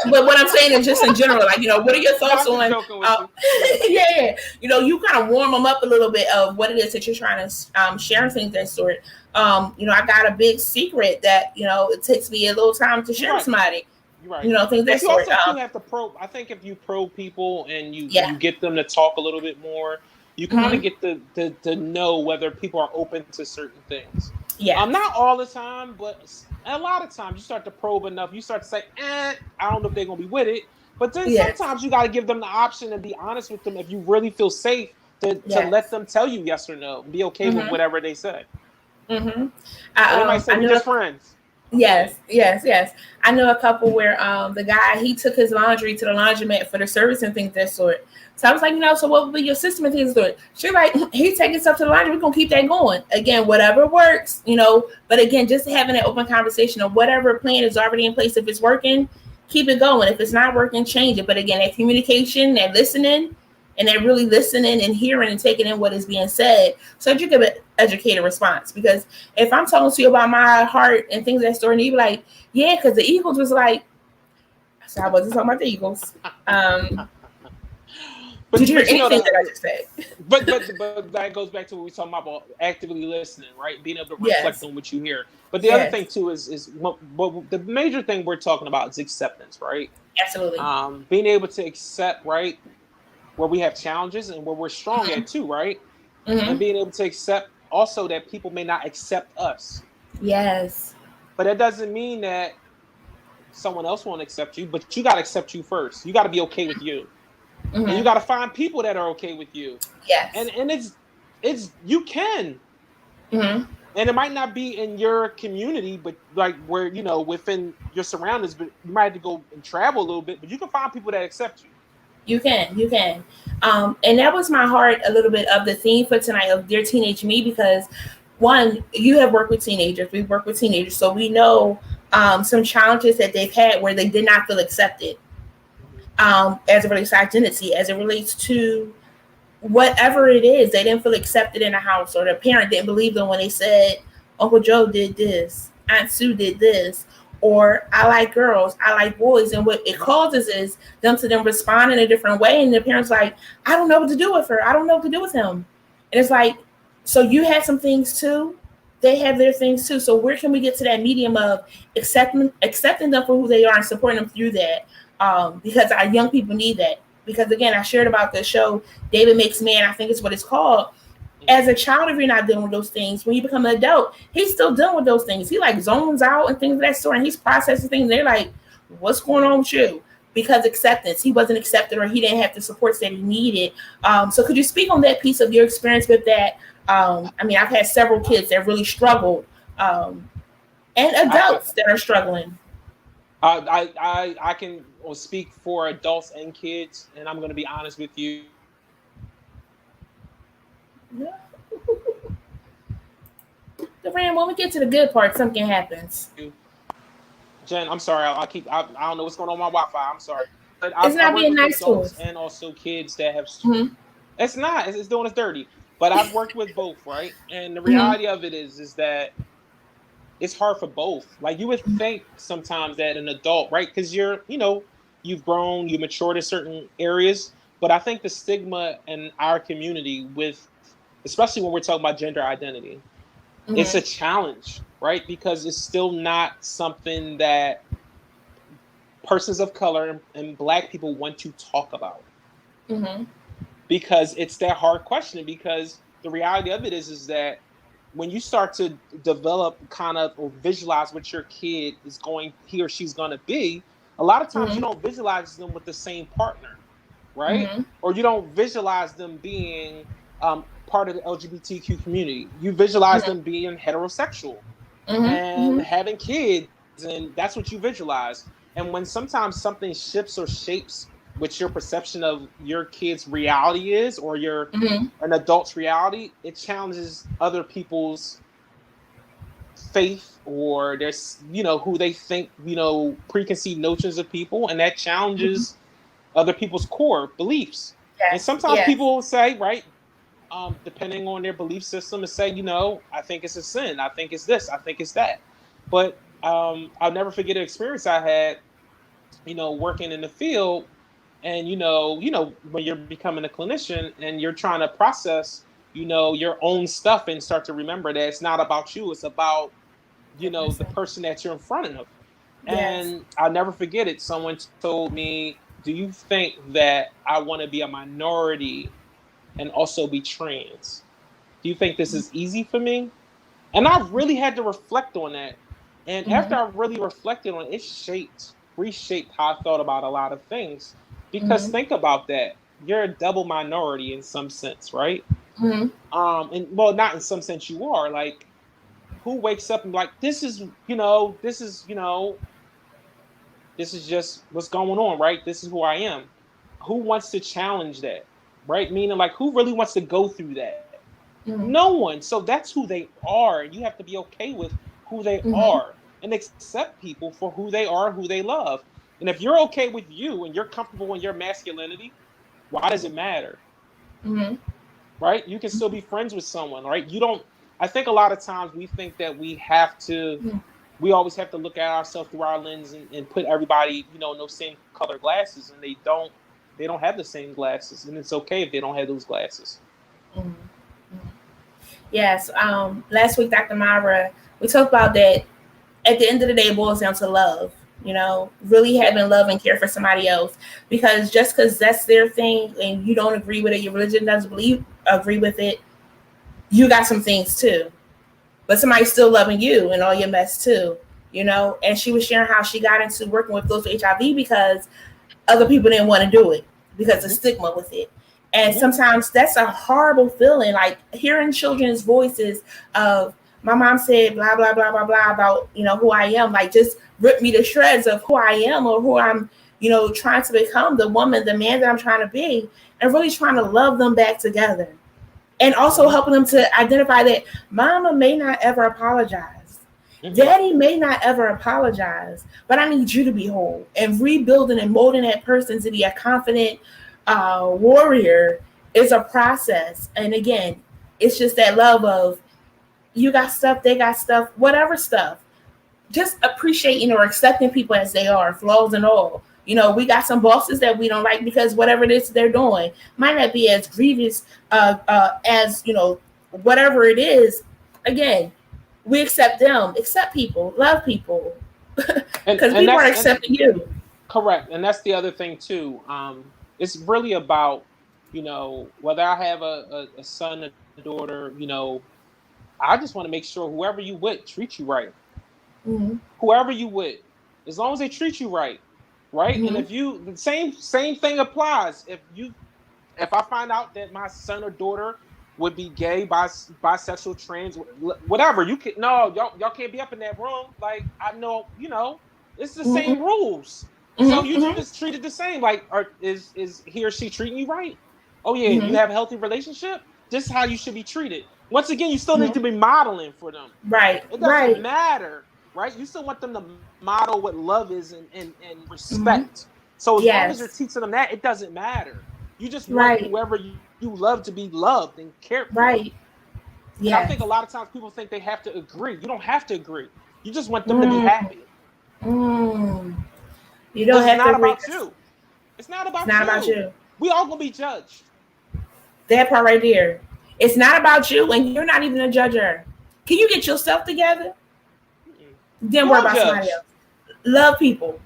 But what I'm saying is just in general, like, what are your No, thoughts I'm just on? joking with you. Yeah. Yeah, you kind of warm them up a little bit of what it is that you're trying to share and things of that sort. I got a big secret that it takes me a little time to You're share with right. somebody. You're right. Things of that But you sort. also too have to probe. I think if you probe people and you Yeah. get them to talk a little bit more, you kind of Mm-hmm. get to know whether people are open to certain things. Yes. Not all the time, but a lot of times you start to probe enough. You start to say, I don't know if they're gonna be with it. But then Yes. sometimes you got to give them the option and be honest with them if you really feel safe to let Yes. them tell you yes or no. Be okay with Mm-hmm. whatever they say. Mm-hmm. Or they might say I we know. just friends. Okay. Yes, yes, yes. I know a couple where the guy, he took his laundry to the laundromat for the service and things of that sort. So I was like, so what would be your system and things of that sort? She's like, he taking stuff to the laundry, we're gonna keep that going. Again, whatever works, but again, just having an open conversation of whatever plan is already in place. If it's working, keep it going. If it's not working, change it. But again, that communication, that listening, and they're really listening and hearing and taking in what is being said so that you can educate a response. Because if I'm talking to you about my heart and things of that story, and you be like, yeah, because the Eagles was like, so I wasn't talking about the Eagles. Did you hear anything that I just said? But that goes back to what we talking about actively listening, right? Being able to reflect Yes. on what you hear. But the other thing too is what the major thing we're talking about is acceptance, right? Absolutely. Being able to accept, right, where we have challenges and where we're strong at too, right? Mm-hmm. And being able to accept also that people may not accept us. Yes. But that doesn't mean that someone else won't accept you, but you got to accept you first. You got to be okay with you. Mm-hmm. And you got to find people that are okay with you. Yes. And it's you can. Mm-hmm. And it might not be in your community, but like where, within your surroundings, but you might have to go and travel a little bit, but you can find people that accept you. You can. And that was my heart a little bit of the theme for tonight of Dear Teenage Me, because one, you have worked with teenagers, we've worked with teenagers, so we know some challenges that they've had where they did not feel accepted as it relates to identity, as it relates to whatever it is. They didn't feel accepted in the house, or the parent didn't believe them when they said, Uncle Joe did this, Aunt Sue did this, or I like girls, I like boys. And what it causes is them respond in a different way. And the parents like, I don't know what to do with her. I don't know what to do with him. And it's like, so you have some things too. They have their things too. So where can we get to that medium of accepting them for who they are and supporting them through that? Because our young people need that. because again, I shared about the show David Makes Man, I think is what it's called. As a child, if you're not dealing with those things, when you become an adult, he's still dealing with those things. He like zones out and things of that sort, and he's processing things. They're like, what's going on with you? Because acceptance, he wasn't accepted, or he didn't have the supports that he needed. So could you speak on that piece of your experience with that? I mean, I've had several kids that really struggled, and adults that are struggling. I can speak for adults and kids, and I'm going to be honest with you. Doran, when we get to the good part, something happens. Jen, I'm sorry. I don't know what's going on with my Wi-Fi. I'm sorry. But it's not being nice to us. And also kids that have. Mm-hmm. It's not. It's doing us dirty. But I've worked with both, right? And the reality of it is that it's hard for both. Like you would think sometimes that an adult, right? Because you've grown, you matured in certain areas. But I think the stigma in our community especially when we're talking about gender identity, it's a challenge, right? Because it's still not something that persons of color and Black people want to talk about. Mm-hmm. Because it's that hard question. Because the reality of it is that when you start to develop kind of or visualize what your kid he or she's going to be, a lot of times you don't visualize them with the same partner, right? Or you don't visualize them being part of the LGBTQ community. You visualize them being heterosexual and having kids, and that's what you visualize. And when sometimes something shifts or shapes what your perception of your kid's reality is, or an adult's reality, it challenges other people's faith or their, who they think, preconceived notions of people, and that challenges other people's core beliefs. Yes. And sometimes people will say, right, depending on their belief system, and say, I think it's a sin, I think it's this, I think it's that. But I'll never forget an experience I had, working in the field. And, when you're becoming a clinician and you're trying to process, your own stuff and start to remember that it's not about you. It's about, the person that you're in front of. Yes. And I'll never forget it. Someone told me, do you think that I want to be a minority and also be trans? Do you think this is easy for me? And I really had to reflect on that. And after I really reflected on it, it reshaped how I thought about a lot of things. Because think about that. You're a double minority in some sense, right? And well, not in some sense you are. Like, who wakes up and like, this is just what's going on, right? This is who I am. Who wants to challenge that, right? Meaning, like, who really wants to go through that? No one. So that's who they are. You have to be okay with who they are and accept people for who they are, who they love. And if you're okay with you and you're comfortable in your masculinity, why does it matter? Right? You can still be friends with someone, right? I think a lot of times we think that we always have to look at ourselves through our lens and put everybody, in those same color glasses, and they don't have the same glasses, and it's okay if they don't have those glasses. Yes. Last week, Dr. Myra, we talked about that. At the end of the day, it boils down to love. Really having love and care for somebody else, because just because that's their thing and you don't agree with it, your religion doesn't agree with it, you got some things too. But somebody's still loving you and all your mess too, And she was sharing how she got into working with those with HIV because other people didn't want to do it because of stigma with it. And sometimes that's a horrible feeling, like hearing children's voices of, my mom said blah, blah, blah, blah, blah about, who I am, like just rip me to shreds of who I am or who I'm, trying to become, the woman, the man that I'm trying to be, and really trying to love them back together. And also helping them to identify that mama may not ever apologize. Daddy may not ever apologize, but I need you to be whole, and rebuilding and molding that person to be a confident warrior is a process. And again, it's just that love of, you got stuff, they got stuff, whatever stuff. Just appreciating or accepting people as they are, flaws and all. We got some bosses that we don't like because whatever it is they're doing might not be as grievous as, whatever it is. Again, we accept them, accept people, love people. Because people are accepting you. Correct. And that's the other thing too. it's really about, whether I have a son, a daughter, I just want to make sure whoever you with treat you right. Mm-hmm. Whoever you with, as long as they treat you right, right? Mm-hmm. And if you, the same thing applies. If I find out that my son or daughter would be gay, bisexual, trans, whatever, you can no, y'all can't be up in that room. Like I know, it's the Mm-hmm. same rules. So you Mm-hmm. just treat it the same. Like, is he or she treating you right? Oh yeah, you Mm-hmm. have a healthy relationship. This is how you should be treated. Once again, you still need Mm-hmm. to be modeling for them. Right. It doesn't Right. matter, right? You still want them to model what love is and Mm-hmm. respect. So as long as you're Yes. teaching them that, it doesn't matter. You just want Right. whoever you love to be loved and cared for. Right. And I think Yes. a lot of times people think they have to agree. You don't have to agree. You just want them to be Mm. happy. Mm. You don't Because it's have to not agree. about you. It's not It's about not about you. you. We all gonna be judged. That part right there. It's not about you, and you're not even a judger. Can you get yourself together? Then You worry are about somebody judged. else. Love people,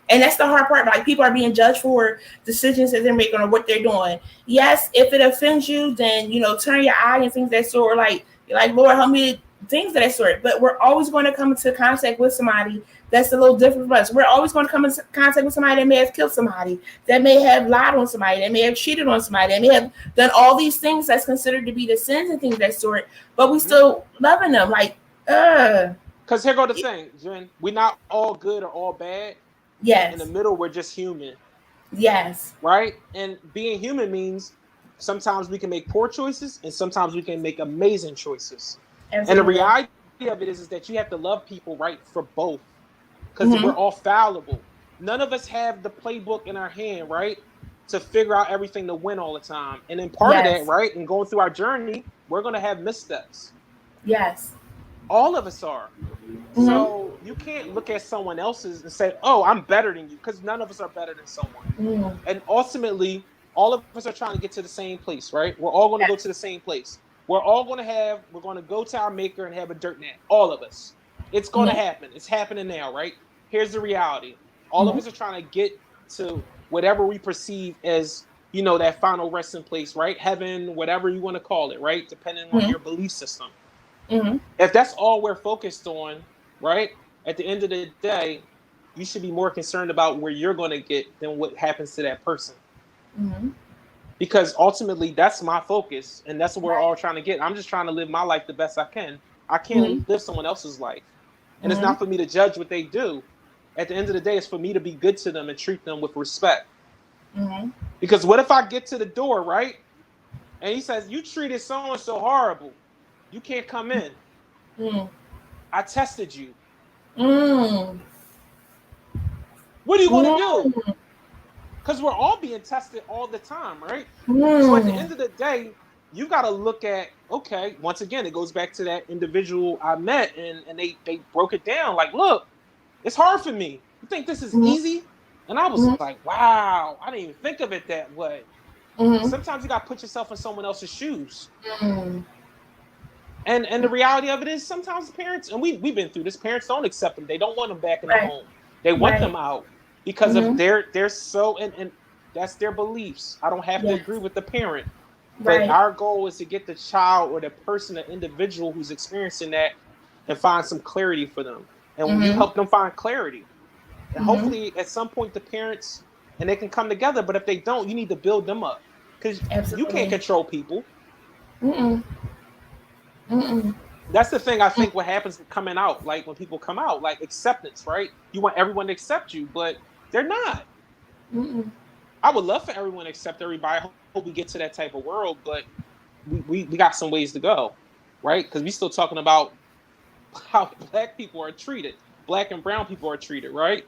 and that's the hard part. Like people are being judged for decisions that they're making or what they're doing. Yes, if it offends you, then turn your eye and things of that sort. Like you're like, Lord, help me, things of that sort. But we're always going to come into contact with somebody that's a little different from us. We're always going to come into contact with somebody that may have killed somebody, that may have lied on somebody, that may have cheated on somebody, that may have done all these things that's considered to be the sins and things of that sort. But we still loving them. Like, Because here go the thing, Jen. We're not all good or all bad. In the yes, middle, we're just human. yes. Right? And being human means sometimes we can make poor choices and sometimes we can make amazing choices. And the Absolutely. reality of it is that you have to love people right for both because we're Mm-hmm. all fallible. None of us have the playbook in our hand, right? To figure out everything to win all the time. And then part of that, Yes. right? And going through our journey, we're going to have missteps. Yes. All of us are. Mm-hmm. So you can't look at someone else's and say, "Oh, I'm better than you," because none of us are better than someone. Mm-hmm. And ultimately, all of us are trying to get to the same place, right? We're all going to go to Yes. the same place. We're going to go to our maker and have a dirt nap. All of us. It's going to Mm-hmm. happen. It's happening now, right? Here's the reality. All of Mm-hmm. us are trying to get to whatever we perceive as, that final resting place, right? Heaven, whatever you want to call it, right? Depending on your belief system. Mm-hmm. If that's all we're focused on, right? At the end of the day, you should be more concerned about where you're going to get than what happens to that person. Mm-hmm. Because ultimately, that's my focus, and that's what we're Right. all trying to get. I'm just trying to live my life the best I can. I can't Mm-hmm. live someone else's life, and it's Mm-hmm. not for me to judge what they do. At the end of the day, it's for me to be good to them and treat them with respect. Mm-hmm. Because what if I get to the door, right, and he says, "You treated so and so horrible. You can't come in. Mm-hmm. I tested you. Mm-hmm. What are you going to do?" Mm-hmm. Because we're all being tested all the time, right? So at the Mm-hmm. end of the day, you got to look at, okay, once again, it goes back to that individual I met and they broke it down like, look, it's hard for me. You think this is easy? And I was like, wow, I didn't even think of it that way. Mm-hmm. Sometimes you got to put yourself in someone else's shoes. Mm-hmm. And the reality of it is sometimes parents, and we've been through this, parents don't accept them. They don't want them back in the Right. home. They want Right. them out because of Mm-hmm. they're so and that's their beliefs. I don't have to Yes. agree with the parent, but Right. our goal is to get the child or the person, the individual who's experiencing that and find some clarity for them. And you Mm-hmm. help them find clarity. And Mm-hmm. hopefully at some point the parents and they can come together, but if they don't, you need to build them up because you can't Absolutely. control people. Mm-mm. Mm-mm. That's the thing I think what happens coming out, like when people come out, like acceptance, right? You want everyone to accept you, but they're not. Mm-mm. I would love for everyone to accept everybody. I hope we get to that type of world, but we got some ways to go, right? Because we still talking about how black people are treated, black and brown people are treated, right?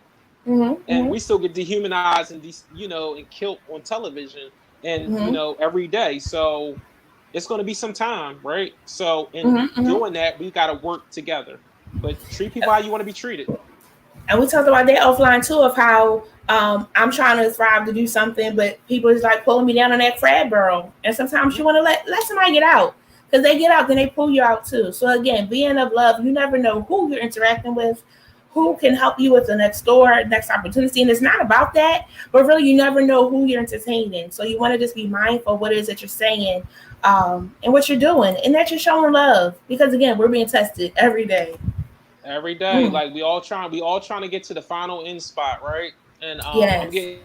Mm-hmm. And Mm-hmm. we still get dehumanized and and killed on television and Mm-hmm. every day. So it's going to be some time, right? So in Mm-hmm. Mm-hmm. doing that, we got to work together. But treat people how you want to be treated. And we talked about that offline too, of how I'm trying to thrive to do something, but people is like pulling me down on that frat barrel. And sometimes you Mm-hmm. want to let somebody get out, because they get out, then they pull you out too. So again, being of love, you never know who you're interacting with, who can help you with the next door, next opportunity. And it's not about that, but really you never know who you're entertaining. So you want to just be mindful of what it is that you're saying, and what you're doing, and that you're showing love. Because again, we're being tested every day. Every day. Like we all trying to get to the final end spot, right? And I'm Yes. getting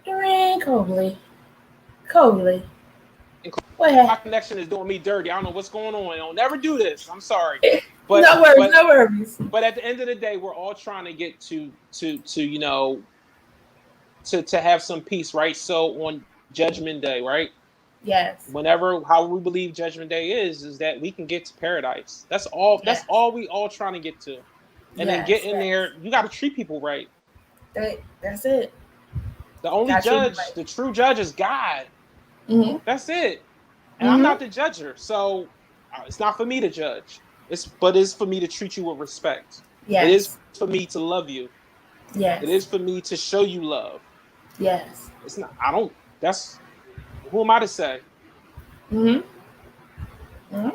Doran Coley. Coley. my What? connection is doing me dirty. I don't know what's going on. I'll never do this. I'm sorry. No But worries, but no worries. but at the end of the day, we're all trying to get to you know to have some peace, right? So on Judgment Day, right? Yes. Whenever how we believe Judgment Day is that we can get to paradise. That's all. That's Yes. all we all trying to get to. And then get Yes. in Yes. there. You got to treat people right. That's it. The only Got you judge, right. the true judge, is God. Mm-hmm. That's it. And I'm Mm-hmm. not the judger, so it's not for me to judge. It's for me to treat you with respect. It is Yes. for me to love you. It Yes. is for me to show you love. Yes. It's not. I don't. That's who am I to say? Mm-hmm. Mm-hmm.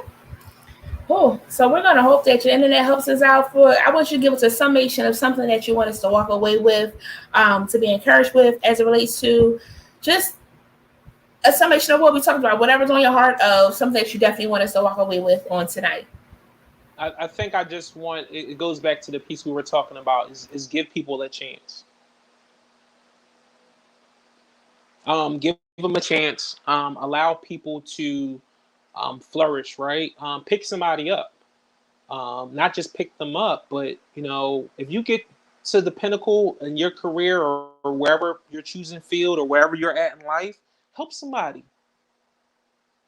Cool. So we're gonna hope that your internet helps us out. For I want you to give us a summation of something that you want us to walk away with, to be encouraged with, as it relates to just a summation of what we talked about. Whatever's on your heart, of something that you definitely want us to walk away with on tonight. I think I just want. It goes back to the piece we were talking about. Is give people a chance. Give them a chance. Allow people to flourish. Right. Pick somebody up. Not just pick them up, but if you get to the pinnacle in your career or wherever you're choosing field or wherever you're at in life, help somebody.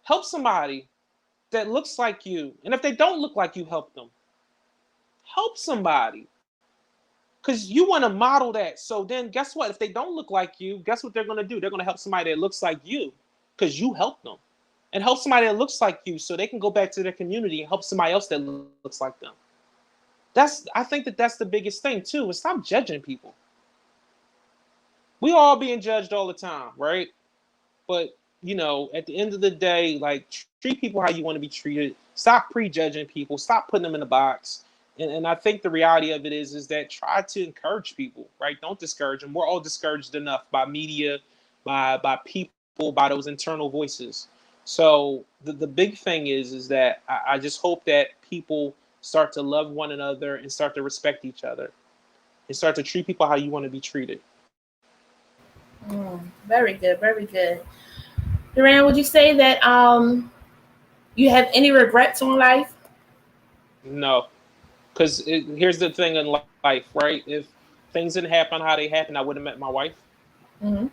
Help somebody that looks like you. And if they don't look like you, help them. Help somebody. Because you want to model that. So then guess what? If they don't look like you, guess what they're going to do? They're going to help somebody that looks like you because you helped them. And help somebody that looks like you so they can go back to their community and help somebody else that looks like them. I think that's the biggest thing too, is stop judging people. We all being judged all the time, right? But at the end of the day, like, treat people how you want to be treated. Stop prejudging people. Stop putting them in a box. And I think the reality of it is that try to encourage people, right? Don't discourage them. We're all discouraged enough by media, by people, by those internal voices. So the big thing is that I just hope that people start to love one another and start to respect each other and start to treat people how you want to be treated. Very good, very good. Duran, would you say that you have any regrets in life? No, because here's the thing in life, right? If things didn't happen how they happened, I wouldn't have met my wife. Mm-hmm.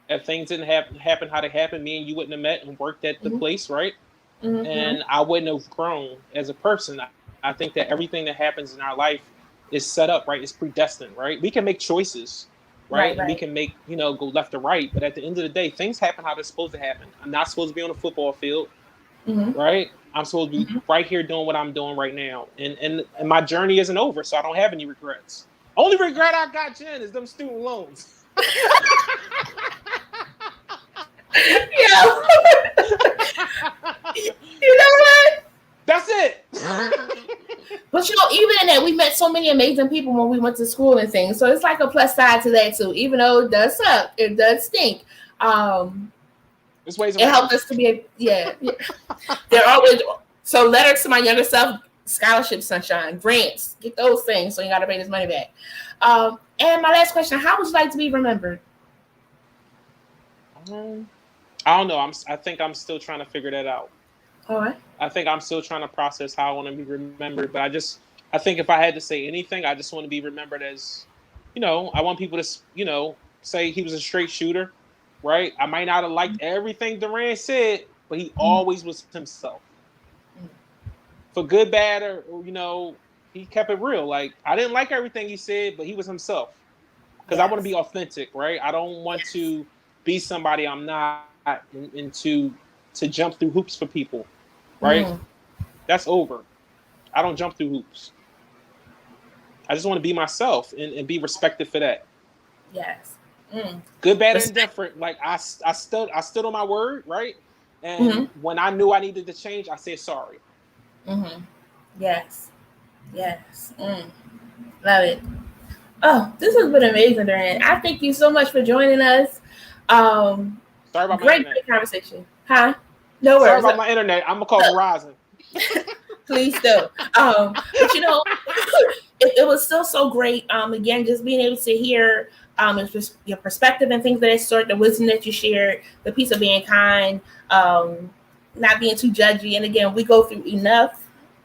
If things didn't happen how they happened, me and you wouldn't have met and worked at the Mm-hmm. place, right? Mm-hmm. And I wouldn't have grown as a person. I think that everything that happens in our life is set up, right? It's predestined, right? We can make choices, right? Right, And we right. can make, go left or right. But at the end of the day, things happen how they're supposed to happen. I'm not supposed to be on a football field, Mm-hmm. right? I'm supposed to be Mm-hmm. right here doing what I'm doing right now. And my journey isn't over, so I don't have any regrets. Only regret I got, Jen, is them student loans. Yeah. You know what? That's it. But even in that, we met so many amazing people when we went to school and things. So it's like a plus side to that too. Even though it does suck, it does stink. There's ways It around helped it. us to be yeah. They're always so. Letter to my younger self: scholarship, sunshine, grants, get those things. So you got to pay this money back. And my last question: how would you like to be remembered? I don't know. I think I'm still trying to figure that out. All right. I think I'm still trying to process how I want to be remembered. But I think if I had to say anything, I just want to be remembered as, I want people to, say he was a straight shooter, right? I might not have liked everything Doran said, but he always was himself. For good, bad, or he kept it real. Like, I didn't like everything he said, but he was himself. Because I want to be authentic, right? I don't want to be somebody I'm not, and to jump through hoops for people, right? That's over. I don't jump through hoops. I just want to be myself and be respected for that. Yes. Good, bad, and indifferent. Like I stood on my word, right? And when I knew I needed to change, I said sorry. Yes. Love it. Oh, this has been amazing, Doran. I thank you so much for joining us. Sorry about my internet. Great conversation. Huh? No worries. Sorry about my internet. I'm gonna call Verizon. Please do. But you know, it was still so great. Again, just being able to hear your perspective and things of that sort, the wisdom that you shared, the piece of being kind, not being too judgy. And again, we go through enough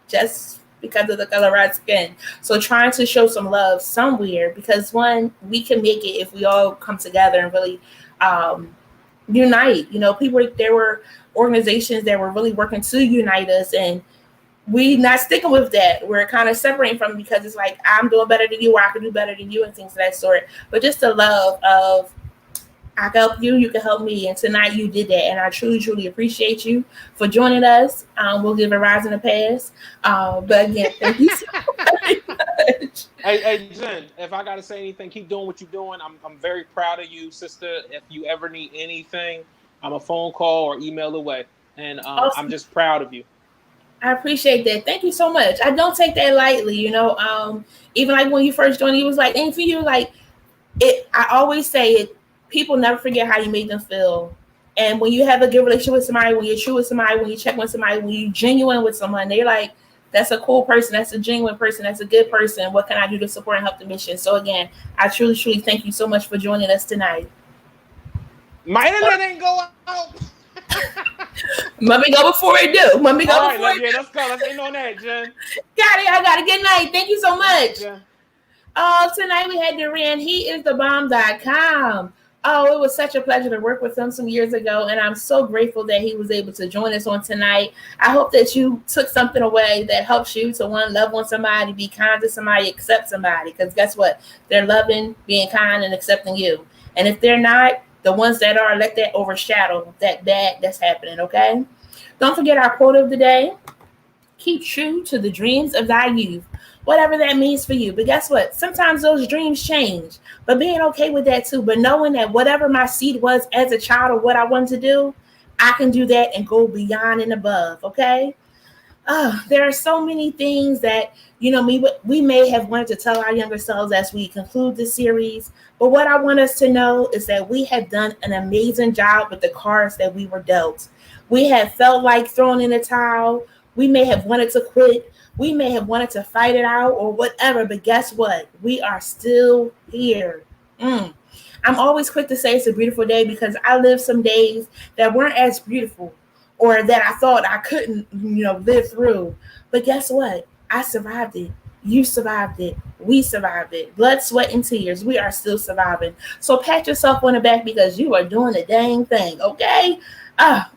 just because of the color of our skin. So trying to show some love somewhere, because one, we can make it if we all come together and really unite. You know, there were organizations that were really working to unite us, and we not sticking with that. We're kind of separating from it because it's like, I'm doing better than you, or I can do better than you, and things of that sort. But just the love of, I can help you, you can help me. And tonight you did that. And I truly, truly appreciate you for joining us. We'll give Verizon a pass. But again, thank you so very much. Hey, Jen, if I got to say anything, keep doing what you're doing. I'm very proud of you, sister. If you ever need anything, I'm a phone call or email away. And awesome. I'm just proud of you. I appreciate that. Thank you so much. I don't take that lightly, you know. Even like when you first joined, it was like, and for you, like, I always say it, people never forget how you made them feel. And when you have a good relationship with somebody, when you're true with somebody, when you check with somebody, when you're genuine with someone, they're like, that's a cool person, that's a genuine person, that's a good person. What can I do to support and help the mission? So again, I truly, truly thank you so much for joining us tonight. My internet ain't going out. Let me go before it do. Let me go All before right, it do. Let's go. Let's end on that, Jen. Got it. I got it. Good night. Thank you so much. Yeah. Tonight we had Doran. He is thebomb.com. Oh, it was such a pleasure to work with him some years ago, and I'm so grateful that he was able to join us on tonight. I hope that you took something away that helps you to, one, love on somebody, be kind to somebody, accept somebody, because guess what? They're loving, being kind, and accepting you. And if they're not, the ones that are, let that overshadow that bad that's happening, okay? Don't forget our quote of the day. Keep true to the dreams of thy youth, whatever that means for you. But guess what? Sometimes those dreams change, but being okay with that too. But knowing that whatever my seed was as a child or what I wanted to do, I can do that and go beyond and above, okay? There are so many things that, you know, we may have wanted to tell our younger selves as we conclude this series. But what I want us to know is that we have done an amazing job with the cards that we were dealt. We have felt like throwing in the towel. We may have wanted to quit. We may have wanted to fight it out or whatever. But guess what? We are still here. I'm always quick to say it's a beautiful day because I lived some days that weren't as beautiful, or that I thought I couldn't, you know, live through. But guess what? I survived it. You survived it. We survived it. Blood, sweat, and tears. We are still surviving. So pat yourself on the back because you are doing the dang thing, okay?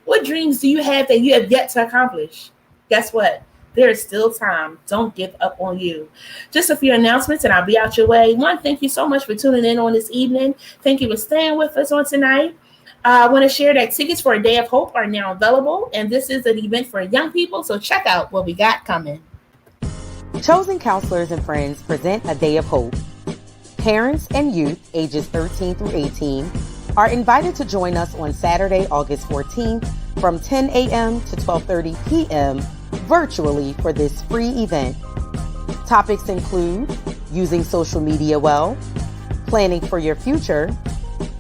What dreams do you have that you have yet to accomplish? Guess what? There is still time. Don't give up on you. Just a few announcements and I'll be out your way. One, thank you so much for tuning in on this evening. Thank you for staying with us on tonight. I want to share that tickets for A Day of Hope are now available, and this is an event for young people, so check out what we got coming. Chosen Counselors and Friends present A Day of Hope. Parents and youth ages 13 through 18 are invited to join us on Saturday, August 14th from 10 a.m. to 12:30 p.m. virtually for this free event. Topics include using social media well, planning for your future,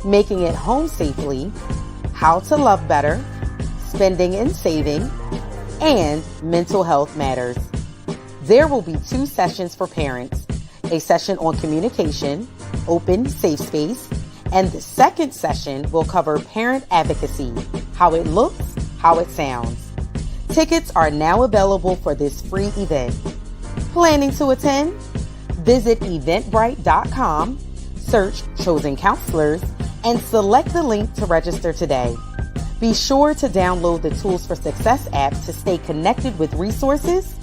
making it home safely, how to love better, spending and saving, and mental health matters. There will be 2 sessions for parents, a session on communication, open, safe space, and the second session will cover parent advocacy, how it looks, how it sounds. Tickets are now available for this free event. Planning to attend? Visit eventbrite.com, search Chosen Counselors, and select the link to register today. Be sure to download the Tools for Success app to stay connected with resources,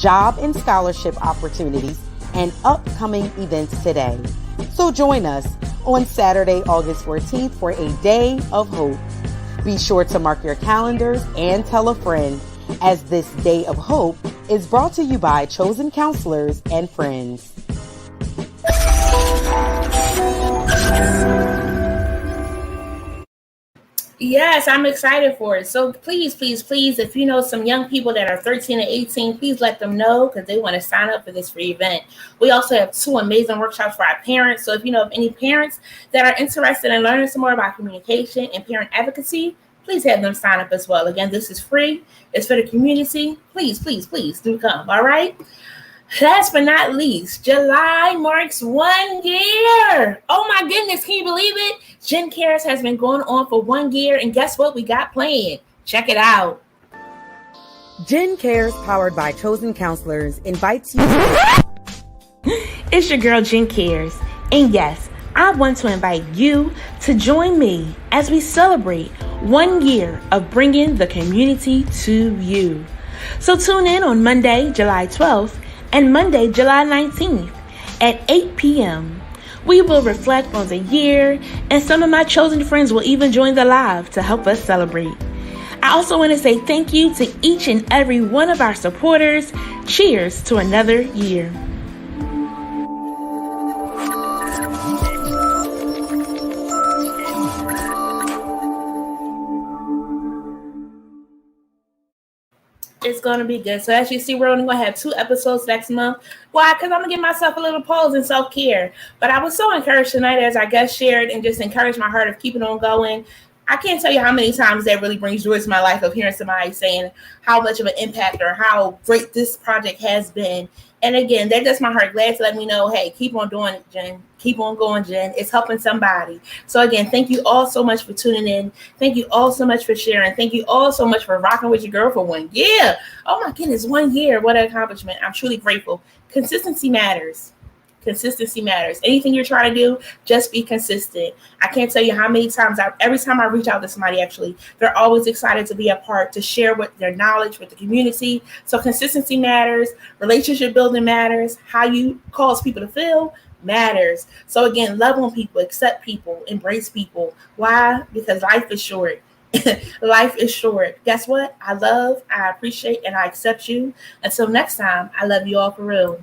job and scholarship opportunities, and upcoming events today. So join us on Saturday, August 14th for A Day of Hope. Be sure to mark your calendars and tell a friend, as this Day of Hope is brought to you by Chosen Counselors and Friends. Yes, I'm excited for it. So please, please, please, if you know some young people that are 13 and 18, please let them know because they want to sign up for this free event. We also have 2 amazing workshops for our parents. So if you know of any parents that are interested in learning some more about communication and parent advocacy, please have them sign up as well. Again, this is free. It's for the community. Please, please, please do come. All right. Last but not least, July marks 1 year. Oh my goodness, can you believe it? Gen Cares has been going on for 1 year, and guess what we got planned? Check it out. Gen Cares, powered by Chosen Counselors, invites you. It's your girl, Jen Cares, and yes, I want to invite you to join me as we celebrate 1 year of bringing the community to you. So tune in on Monday, July 12th, and Monday, July 19th at 8 p.m. We will reflect on the year, and some of my chosen friends will even join the live to help us celebrate. I also want to say thank you to each and every one of our supporters. Cheers to another year. It's going to be good. So as you see, we're only going to have 2 episodes next month. Why? Because I'm going to give myself a little pause and self-care. But I was so encouraged tonight as our guest shared and just encouraged my heart of keeping on going. I can't tell you how many times that really brings joy to my life of hearing somebody saying how much of an impact or how great this project has been. And again, that does my heart glad to let me know, hey, keep on doing it, Jen. Keep on going, Jen. It's helping somebody. So again, thank you all so much for tuning in. Thank you all so much for sharing. Thank you all so much for rocking with your girl for 1 year. Oh my goodness, 1 year. What an accomplishment. I'm truly grateful. Consistency matters. Consistency matters. Anything you're trying to do, just be consistent. I can't tell you how many times, every time I reach out to somebody, actually, they're always excited to be a part, to share with their knowledge with the community. So consistency matters. Relationship building matters. How you cause people to feel matters. So again, love on people, accept people, embrace people. Why? Because life is short. Life is short. Guess what? I love, I appreciate, and I accept you. Until next time, I love you all for real.